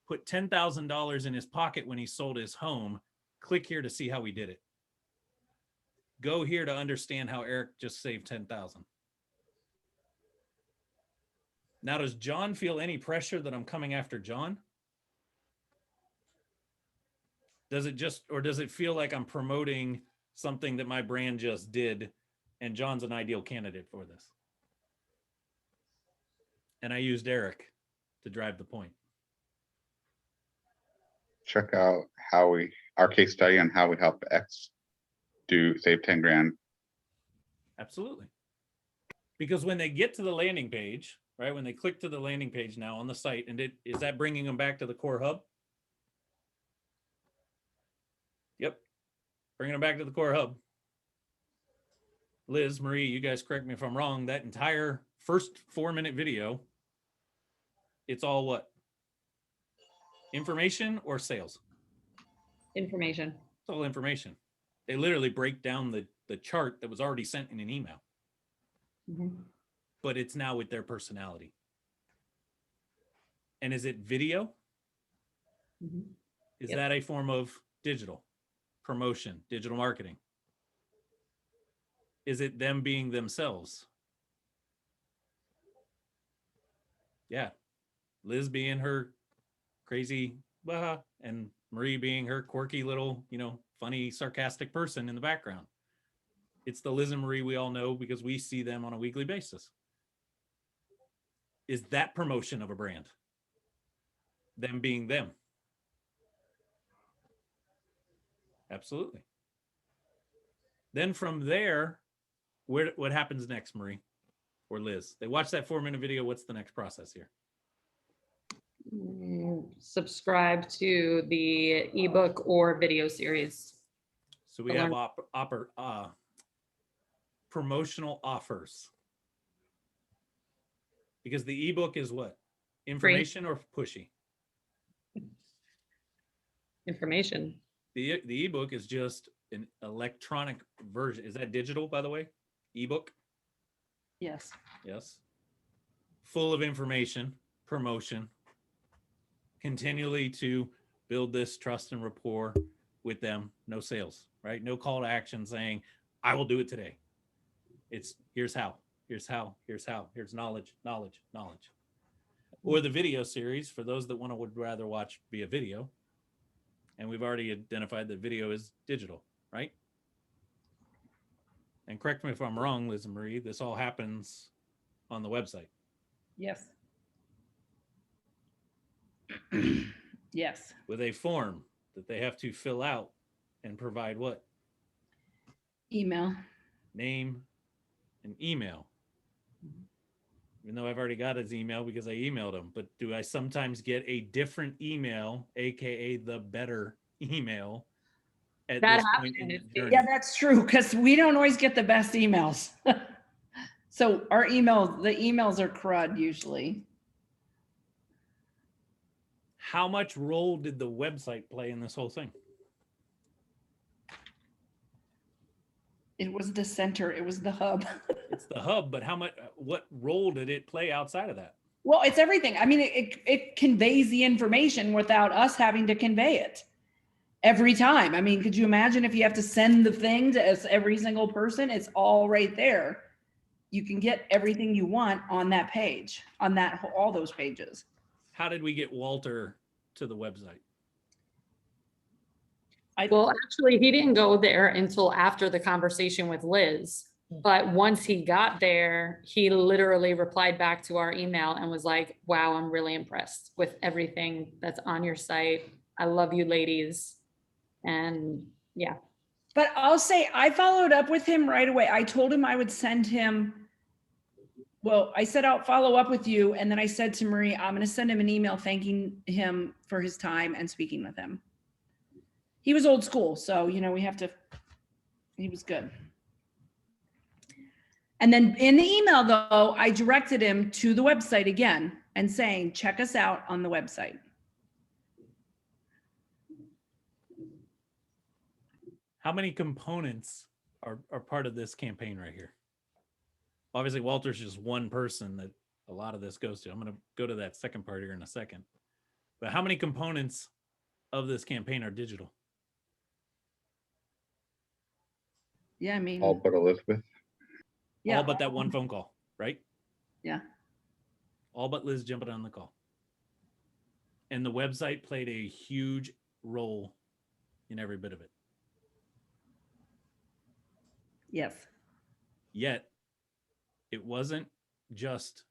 put $10,000 in his pocket when he sold his home. Click here to see how we did it. Go here to understand how Eric just saved $10,000. Now, does John feel any pressure that I'm coming after John? Does it feel like I'm promoting something that my brand just did and John's an ideal candidate for this? And I used Eric to drive the point. Check out our case study on how we help X save 10 grand. Absolutely. Because when they get to the landing page, right, when they click to the landing page now on the site, and is that bringing them back to the core hub? Yep. Bringing them back to the core hub. Liz, Marie, you guys correct me if I'm wrong. That entire first 4-minute video, it's all what? Information or sales? Information. It's all information. They literally break down the chart that was already sent in an email. Mhm. But it's now with their personality. And is it video? Mhm. Is Yep. that a form of digital promotion, digital marketing? Is it them being themselves? Yeah. Liz being her crazy, and Marie being her quirky little, funny, sarcastic person in the background. It's the Liz and Marie we all know because we see them on a weekly basis. Is that promotion of a brand? Them being them? Absolutely. Then from there, what happens next, Marie or Liz? They watch that 4-minute video. What's the next process here? Subscribe to the ebook or video series. So we have promotional offers. Because the ebook is what? Information or pushy? Information. The ebook is just an electronic version. Is that digital, by the way? Ebook? Yes. Yes. Full of information, promotion, continually to build this trust and rapport with them. No sales, right? No call to action saying, I will do it today. It's here's how, here's knowledge. Or the video series for those that would rather watch via video. And we've already identified that video is digital, right? And correct me if I'm wrong, Liz and Marie, this all happens on the website. Yes. Yes. With a form that they have to fill out and provide what? Email. Name and email. Even though I've already got his email because I emailed him, but do I sometimes get a different email, AKA the better email at That this happened point in in the his journey? Yeah, that's true because we don't always get the best emails. So the emails are crud usually. How much role did the website play in this whole thing? It was the center. It was the hub. It's the hub, but what role did it play outside of that? Well, it's everything. I mean, it conveys the information without us having to convey it every time. I mean, could you imagine if you have to send the thing to every single person? It's all right there. You can get everything you want on that page, on all those pages. How did we get Walter to the website? Well, actually, he didn't go there until after the conversation with Liz. But once he got there, he literally replied back to our email and was like, wow, I'm really impressed with everything that's on your site. I love you ladies. And yeah. But I'll say I followed up with him right away. I told him I would send him. Well, I said, I'll follow up with you. And then I said to Marie, I'm going to send him an email thanking him for his time and speaking with him. He was old school. So, he was good. And then in the email, though, I directed him to the website again and saying, check us out on the website. How many components are part of this campaign right here? Obviously, Walter's just one person that a lot of this goes to. I'm going to go to that second part here in a second. But how many components of this campaign are digital? Yeah, I mean. All but Elizabeth. Yeah. All but that one phone call, right? Yeah. all but Liz jumping on the call. And the website played a huge role in every bit of it. Yes. Yet, it wasn't just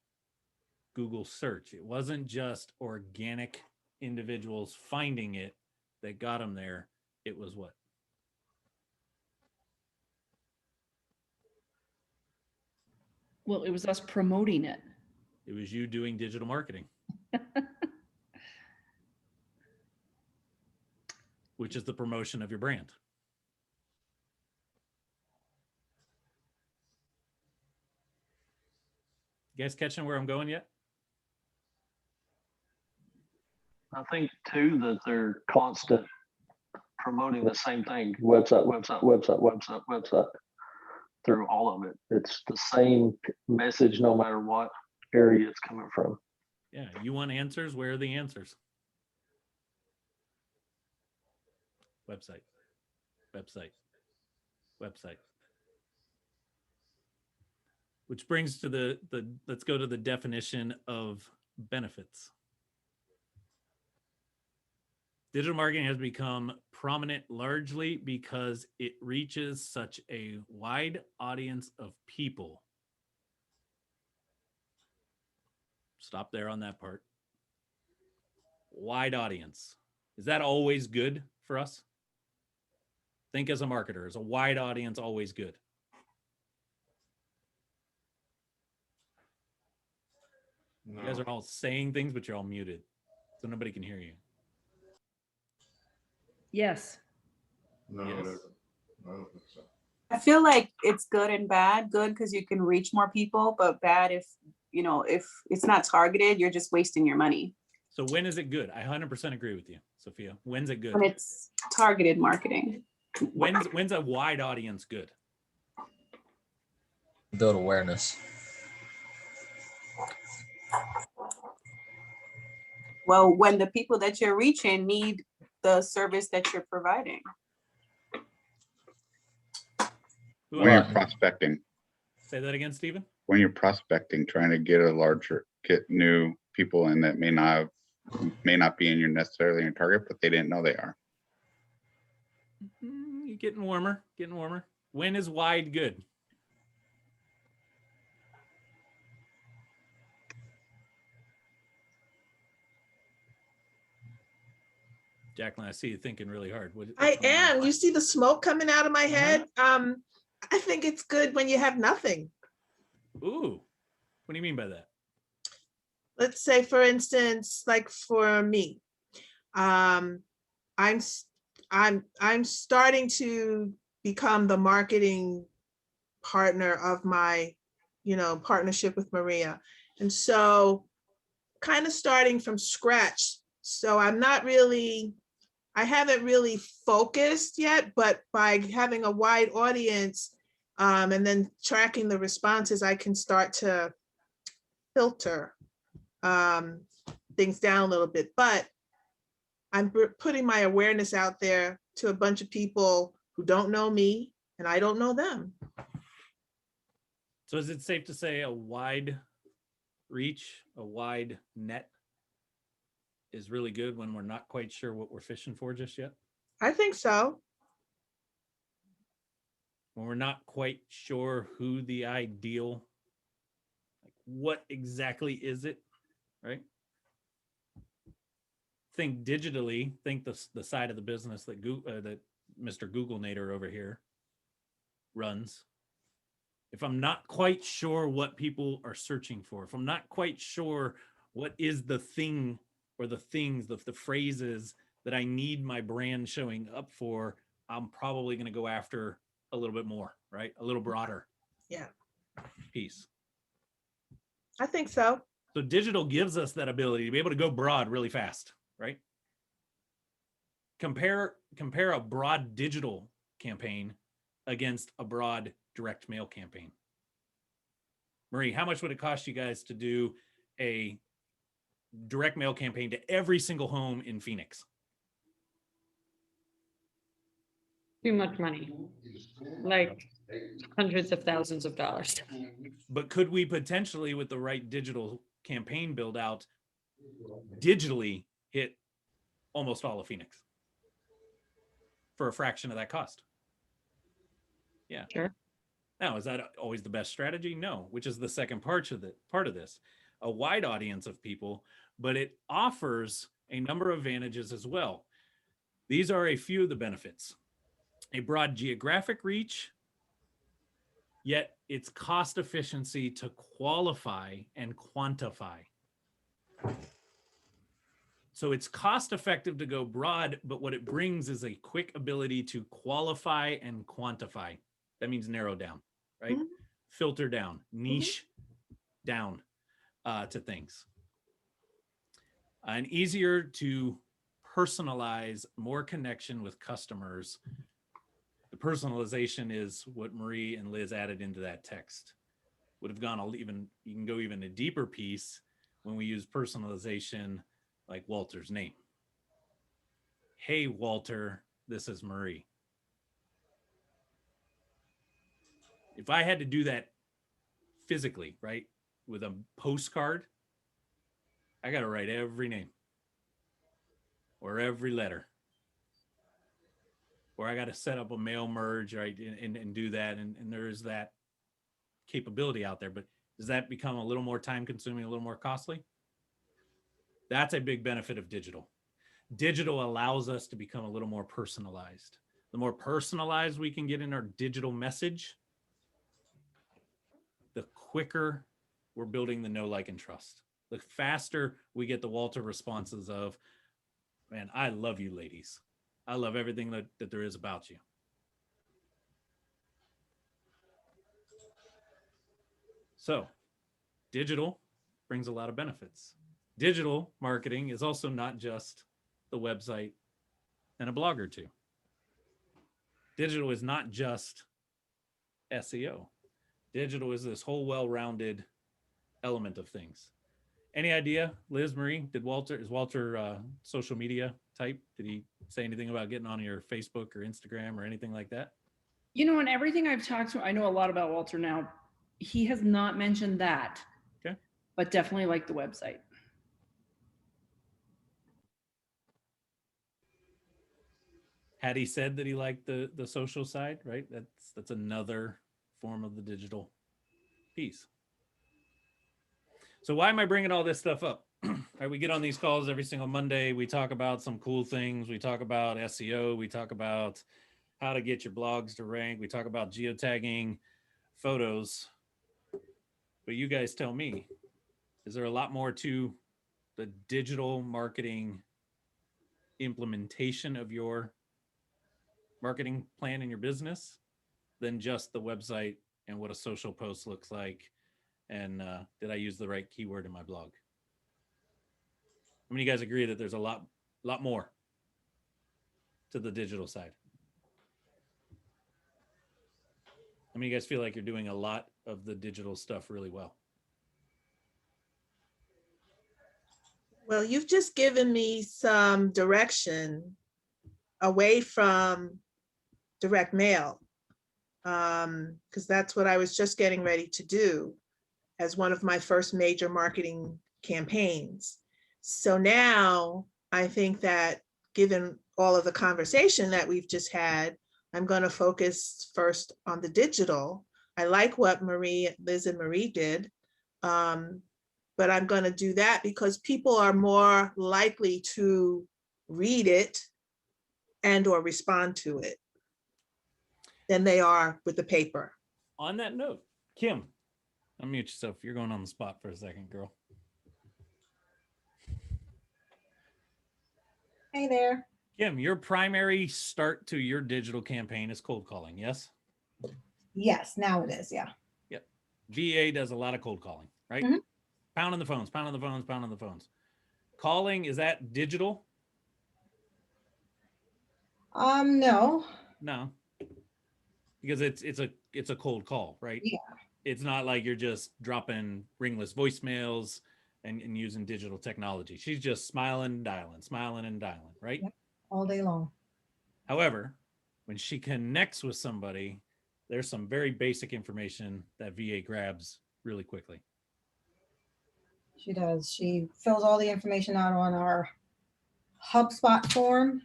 Google search. It wasn't just organic individuals finding it that got them there. It was what? Well, it was us promoting it. It was you doing digital marketing. Which is the promotion of your brand. You guys catching where I'm going yet? I think too that they're constant promoting the same thing. Website through all of it. It's the same message no matter what area it's coming from. Yeah, you want answers? Where are the answers? Website. Which brings to the let's go to the definition of benefits. Digital marketing has become prominent largely because it reaches such a wide audience of people. Stop there on that part. Wide audience. Is that always good for us? Think as a marketer, is a wide audience always good? No. You guys are all saying things, but you're all muted, so nobody can hear you. Yes. No, Yes. I don't think so. I feel like it's good and bad. Good because you can reach more people, but bad if it's not targeted, you're just wasting your money. So when is it good? I 100% agree with you, Sophia. When's it good? When it's targeted marketing. When's a wide audience good? Build awareness. Well, when the people that you're reaching need the service that you're providing. When you're prospecting. Say that again, Stephen. When you're prospecting, trying to get new people in that may not be in your necessarily your target, but they didn't know they are. You're getting warmer. When is wide good? Jacqueline, I see you thinking really hard. I am. You see the smoke coming out of my head? I think it's good when you have nothing. Ooh, what do you mean by that? Let's say, for instance, like for me, I'm starting to become the marketing partner of my, partnership with Maria. And so kind of starting from scratch. So I haven't really focused yet, but by having a wide audience and then tracking the responses, I can start to filter things down a little bit. But I'm putting my awareness out there to a bunch of people who don't know me and I don't know them. So is it safe to say a wide reach, a wide net is really good when we're not quite sure what we're fishing for just yet? I think so. When we're not quite sure who the ideal, like what exactly is it, right? Think digitally, think the side of the business that that Mr. Google Nader over here runs. If I'm not quite sure what people are searching for, if I'm not quite sure what is the thing or the things, the phrases that I need my brand showing up for, I'm probably going to go after a little bit more, right? A little broader. Yeah. Piece. I think so. So digital gives us that ability to be able to go broad really fast, right? Compare a broad digital campaign against a broad direct mail campaign. Marie, how much would it cost you guys to do a direct mail campaign to every single home in Phoenix? Too much money, like hundreds of thousands of dollars. But could we potentially, with the right digital campaign build out digitally hit almost all of Phoenix for a fraction of that cost. Yeah. Sure. Now, is that always the best strategy? No, which is the second part of this. A wide audience of people, but it offers a number of advantages as well. These are a few of the benefits. A broad geographic reach, yet it's cost efficiency to qualify and quantify. So it's cost effective to go broad, but what it brings is a quick ability to qualify and quantify. That means narrow down, right? Mhm. Filter down, niche down to things. And easier to personalize, more connection with customers. The personalization is what Marie and Liz added into that text. Would have gone even, you can go even a deeper piece when we use personalization like Walter's name. Hey, Walter, this is Marie. If I had to do that physically, right, with a postcard, I got to write every name or every letter, or I got to set up a mail merge, right, and do that. And there is that capability out there, but does that become a little more time consuming, a little more costly? That's a big benefit of digital. Digital allows us to become a little more personalized. The more personalized we can get in our digital message, the quicker we're building the know, like, and trust. The faster we get the Walter responses of, man, I love you ladies. I love everything that there is about you. So digital brings a lot of benefits. Digital marketing is also not just the website and a blog or two. Digital is not just SEO. Digital is this whole well-rounded element of things. Any idea, Liz, Marie, is Walter social media type? Did he say anything about getting on your Facebook or Instagram or anything like that? You know, in everything I've talked to, I know a lot about Walter now. He has not mentioned that. Okay. But definitely like the website. Had he said that he liked the social side, right? That's another form of the digital piece. So why am I bringing all this stuff up? Right, we get on these calls every single Monday. We talk about some cool things. We talk about SEO. We talk about how to get your blogs to rank. We talk about geotagging photos. But you guys tell me, is there a lot more to the digital marketing implementation of your marketing plan in your business than just the website and what a social post looks like? And did I use the right keyword in my blog? How many of you guys agree that there's a lot more to the digital side? How many of you guys feel like you're doing a lot of the digital stuff really well? Well, you've just given me some direction away from direct mail, because that's what I was just getting ready to do as one of my first major marketing campaigns. So now I think that given all of the conversation that we've just had, I'm going to focus first on the digital. I like what Liz and Marie did, but I'm going to do that because people are more likely to read it and or respond to it than they are with the paper. On that note, Kim, unmute yourself. You're going on the spot for a second, girl. Hey there. Kim, your primary start to your digital campaign is cold calling, yes? Yes, now it is, yeah. Yep. VA does a lot of cold calling, right? Mhm. Pounding the phones, pounding the phones, pounding the phones. Calling, is that digital? No. No. Because it's a cold call, right? Yeah. It's not like you're just dropping ringless voicemails and using digital technology. She's just smiling and dialing, right? Yep. All day long. However, when she connects with somebody, there's some very basic information that VA grabs really quickly. She does. She fills all the information out on our HubSpot form,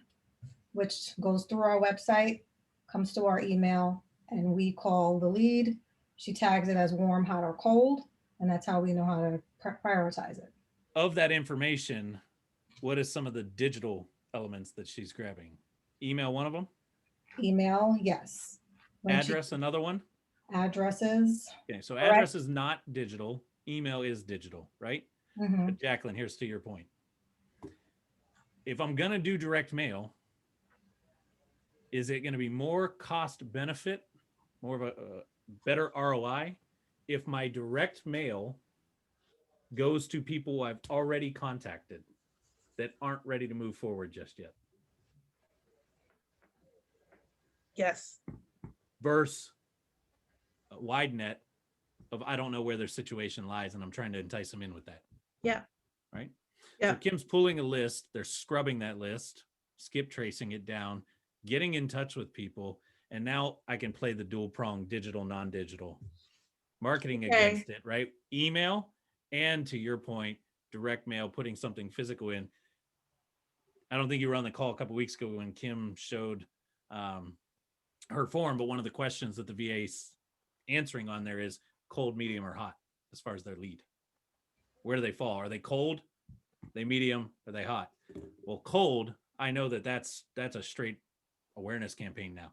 which goes through our website, comes to our email, and we call the lead. She tags it as warm, hot, or cold, and that's how we know how to prioritize it. Of that information, what is some of the digital elements that she's grabbing? Email, one of them? Email, yes. When she- Address, another one? Addresses. Okay, so Correct. address is not digital. Email is digital, right? Mhm. But Jacqueline, here's to your point. If I'm going to do direct mail, is it going to be more cost benefit, more of a better ROI if my direct mail goes to people I've already contacted that aren't ready to move forward just yet? Yes. Versus a wide net of I don't know where their situation lies and I'm trying to entice them in with that. Yeah. Right? Yeah. So Kim's pulling a list, they're scrubbing that list, skip tracing it down, getting in touch with people, and now I can play the dual prong digital, non-digital marketing against it, right? Email, and to your point, direct mail, putting something physical in. I don't think you were on the call a couple weeks ago when Kim showed her form, but one of the questions that the VA's answering on there is cold, medium, or hot as far as their lead. Where do they fall? Are they cold? Are they medium? Are they hot? Well, cold, I know that that's a straight awareness campaign now.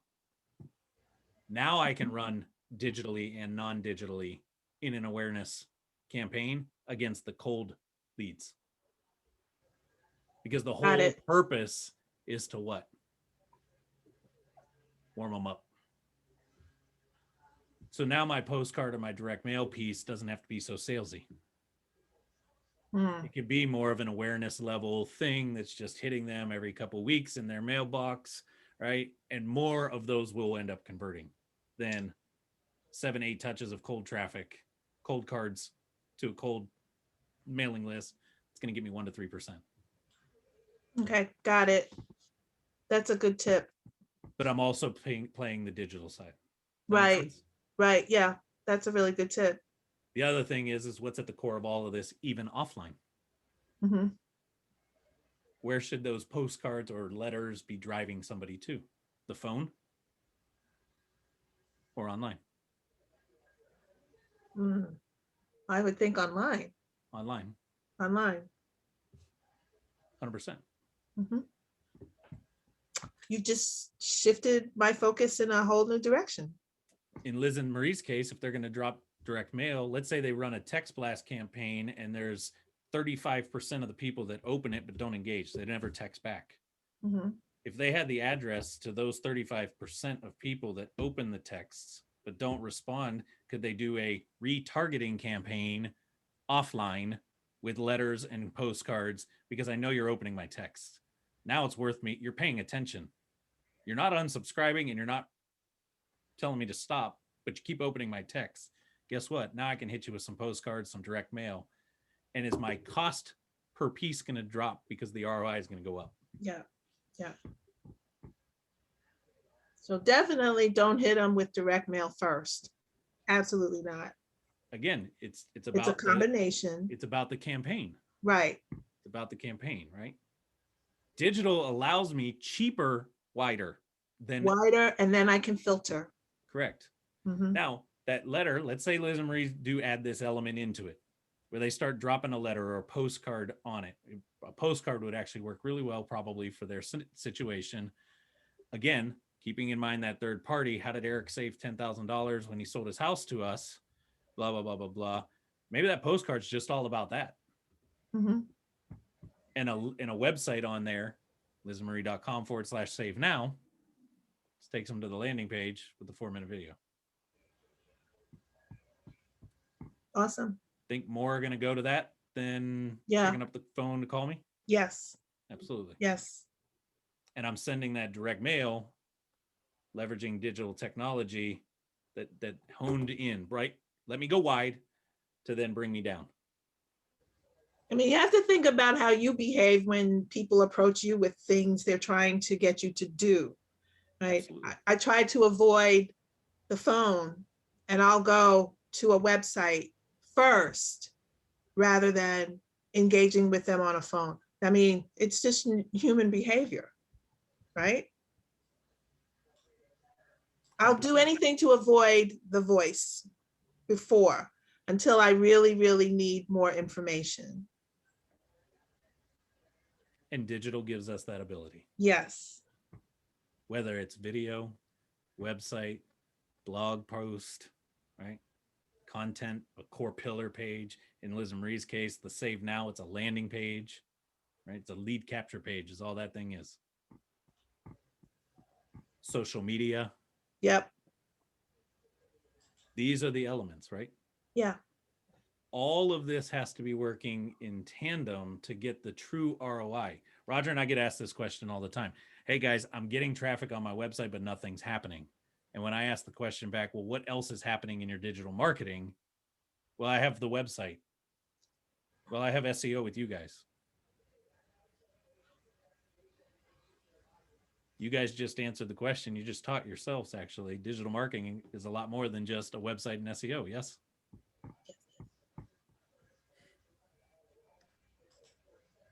Now I can run digitally and non-digitally in an awareness campaign against the cold leads. Because the whole purpose is to what? Warm them up. So now my postcard or my direct mail piece doesn't have to be so salesy. It could be more of an awareness level thing that's just hitting them every couple of weeks in their mailbox, right? And more of those will end up converting than 7-8 touches of cold traffic, cold cards to a cold mailing list. It's going to give me 1 to 3%. Okay, got it. That's a good tip. But I'm also playing the digital side. Right, right. Yeah, that's a really good tip. The other thing is what's at the core of all of this, even offline. Mm-hmm. Where should those postcards or letters be driving somebody to? The phone or online? I would think online. Online. Online. 100%. Mm-hmm. You just shifted my focus in a whole new direction. In Liz and Marie's case, if they're going to drop direct mail, let's say they run a text blast campaign and there's 35% of the people that open it but don't engage. They never text back. Mm-hmm. If they had the address to those 35% of people that open the texts but don't respond, could they do a retargeting campaign offline with letters and postcards? Because I know you're opening my text. Now it's worth me. You're paying attention. You're not unsubscribing and you're not telling me to stop, but you keep opening my text. Guess what? Now I can hit you with some postcards, some direct mail. And is my cost per piece going to drop because the ROI is going to go up? Yeah. Yeah. So definitely don't hit them with direct mail first. Absolutely not. Again, it's about a combination. It's about the campaign. Right. It's about the campaign, right? Digital allows me cheaper, wider than wider, and then I can filter. Correct. Mm-hmm. Now that letter, let's say Liz and Marie do add this element into it, where they start dropping a letter or a postcard on it. A postcard would actually work really well, probably for their situation. Again, keeping in mind that third party, how did Eric save $10,000 when he sold his house to us? Blah, blah, blah, blah, blah. Maybe that postcard's just all about that. Mm-hmm. And a website on there, lizandmarie.com/save now, takes them to the landing page with the 4-minute video. Awesome. Think more are going to go to that than picking up the phone to call me? Yes. Absolutely. Yes. And I'm sending that direct mail, leveraging digital technology that honed in, right? Let me go wide to then bring me down. I mean, you have to think about how you behave when people approach you with things they're trying to get you to do, right? I try to avoid the phone and I'll go to a website first rather than engaging with them on a phone. I mean, it's just human behavior, right? I'll do anything to avoid the voice before until I really, really need more information. And digital gives us that ability. Yes. Whether it's video, website, blog post, right? Content, a core pillar page. In Liz and Marie's case, the Save Now, it's a landing page, right? It's a lead capture page is all that thing is. Social media. Yep. These are the elements, right? Yeah. All of this has to be working in tandem to get the true ROI. Roger and I get asked this question all the time. Hey guys, I'm getting traffic on my website, but nothing's happening. And when I ask the question back, well, what else is happening in your digital marketing? Well, I have the website. Well, I have SEO with you guys. You guys just answered the question. You just taught yourselves, actually. Digital marketing is a lot more than just a website and SEO, yes?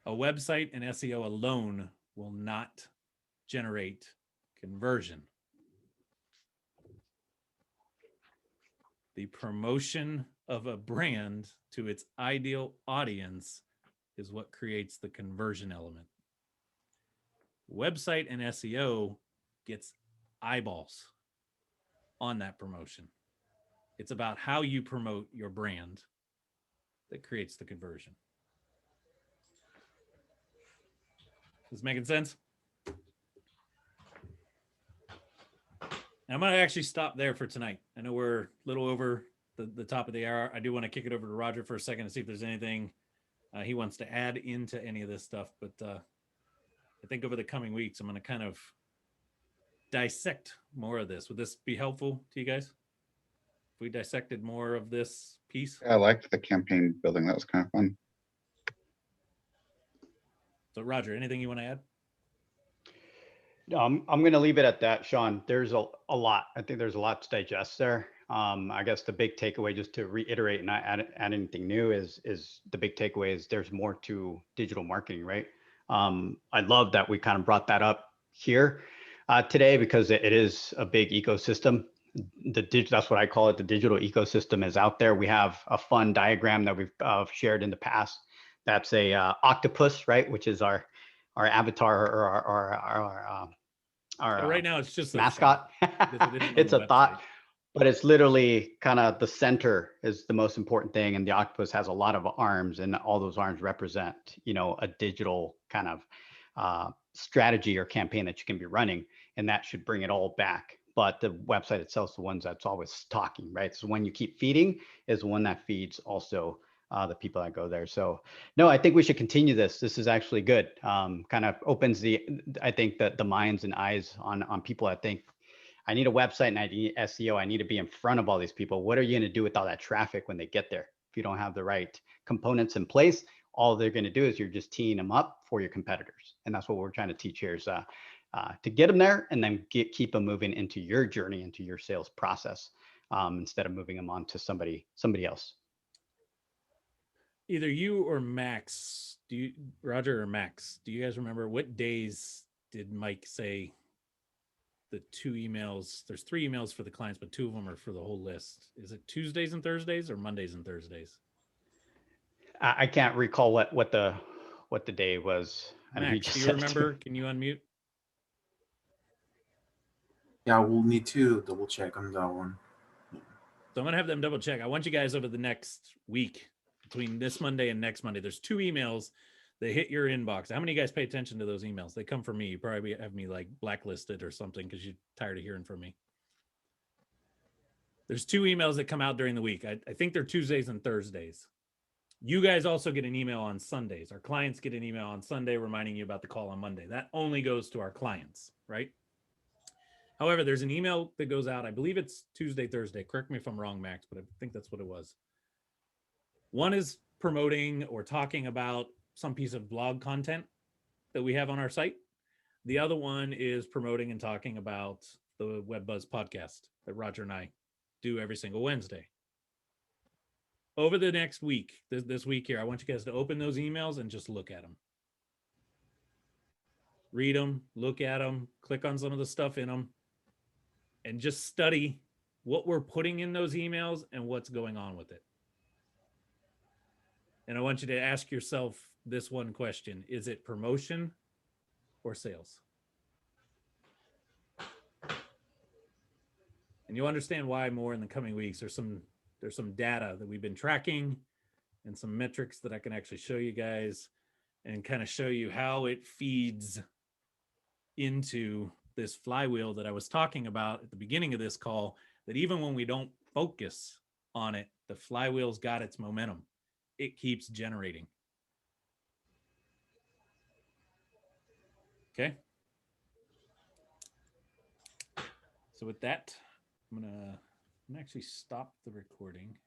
A website and SEO alone will not generate conversion. The promotion of a brand to its ideal audience is what creates the conversion element. Website and SEO gets eyeballs on that promotion. It's about how you promote your brand that creates the conversion. Is this making sense? I'm going to actually stop there for tonight. I know we're a little over the top of the hour. I do want to kick it over to Roger for a second to see if there's anything he wants to add into any of this stuff. But I think over the coming weeks, I'm going to kind of dissect more of this. Would this be helpful to you guys? If we dissected more of this piece? Yeah, I liked the campaign building. That was kind of fun. So Roger, anything you want to add? I'm going to leave it at that, Shawn. There's a lot. I think there's a lot to digest there. I guess the big takeaway, just to reiterate and not add anything new, is the big takeaway is there's more to digital marketing, right? I love that we kind of brought that up here today, because it is a big ecosystem. That's what I call it. The digital ecosystem is out there. We have a fun diagram that we've shared in the past. That's a octopus, right? Which is our avatar or our right now it's just mascot. It's a thought, but it's literally kind of the center is the most important thing. And the octopus has a lot of arms, and all those arms represent, a digital kind of strategy or campaign that you can be running, and that should bring it all back. But the website itself is the ones that's always talking, right? So when you keep feeding is the one that feeds also the people that go there. So no, I think we should continue this. This is actually good. Kind of opens I think that the minds and eyes on people that think, I need a website and I need SEO. I need to be in front of all these people. What are you going to do with all that traffic when they get there? If you don't have the right components in place, all they're going to do is you're just teeing them up for your competitors. And that's what we're trying to teach here is to get them there and then keep them moving into your journey, into your sales process, instead of moving them on to somebody else. Either you or Max, Roger or Max, do you guys remember what days did Mike say the 2 emails? There's 3 emails for the clients, but 2 of them are for the whole list. Is it Tuesdays and Thursdays or Mondays and Thursdays? I can't recall what the day was. Max, do you remember? Can you unmute? Yeah, we'll need to double check on that one. So I'm going to have them double check. I want you guys over the next week, between this Monday and next Monday, there's 2 emails that hit your inbox. How many of you guys pay attention to those emails? They come from me. You probably have me like blacklisted or something because you're tired of hearing from me. There's 2 emails that come out during the week. I think they're Tuesdays and Thursdays. You guys also get an email on Sundays. Our clients get an email on Sunday reminding you about the call on Monday. That only goes to our clients, right? However, there's an email that goes out. I believe it's Tuesday, Thursday. Correct me if I'm wrong, Max, but I think that's what it was. One is promoting or talking about some piece of blog content that we have on our site. The other one is promoting and talking about the Web Buzz podcast that Roger and I do every single Wednesday. over the next week, this week here, I want you guys to open those emails and just look at them. Read them, look at them, click on some of the stuff in them, and just study what we're putting in those emails and what's going on with it. And I want you to ask yourself this one question: is it promotion or sales? And you'll understand why more in the coming weeks. There's some data that we've been tracking and some metrics that I can actually show you guys and kind of show you how it feeds into this flywheel that I was talking about at the beginning of this call, that even when we don't focus on it, the flywheel's got its momentum. It keeps generating. Okay. So with that, I'm gonna actually stop the recording.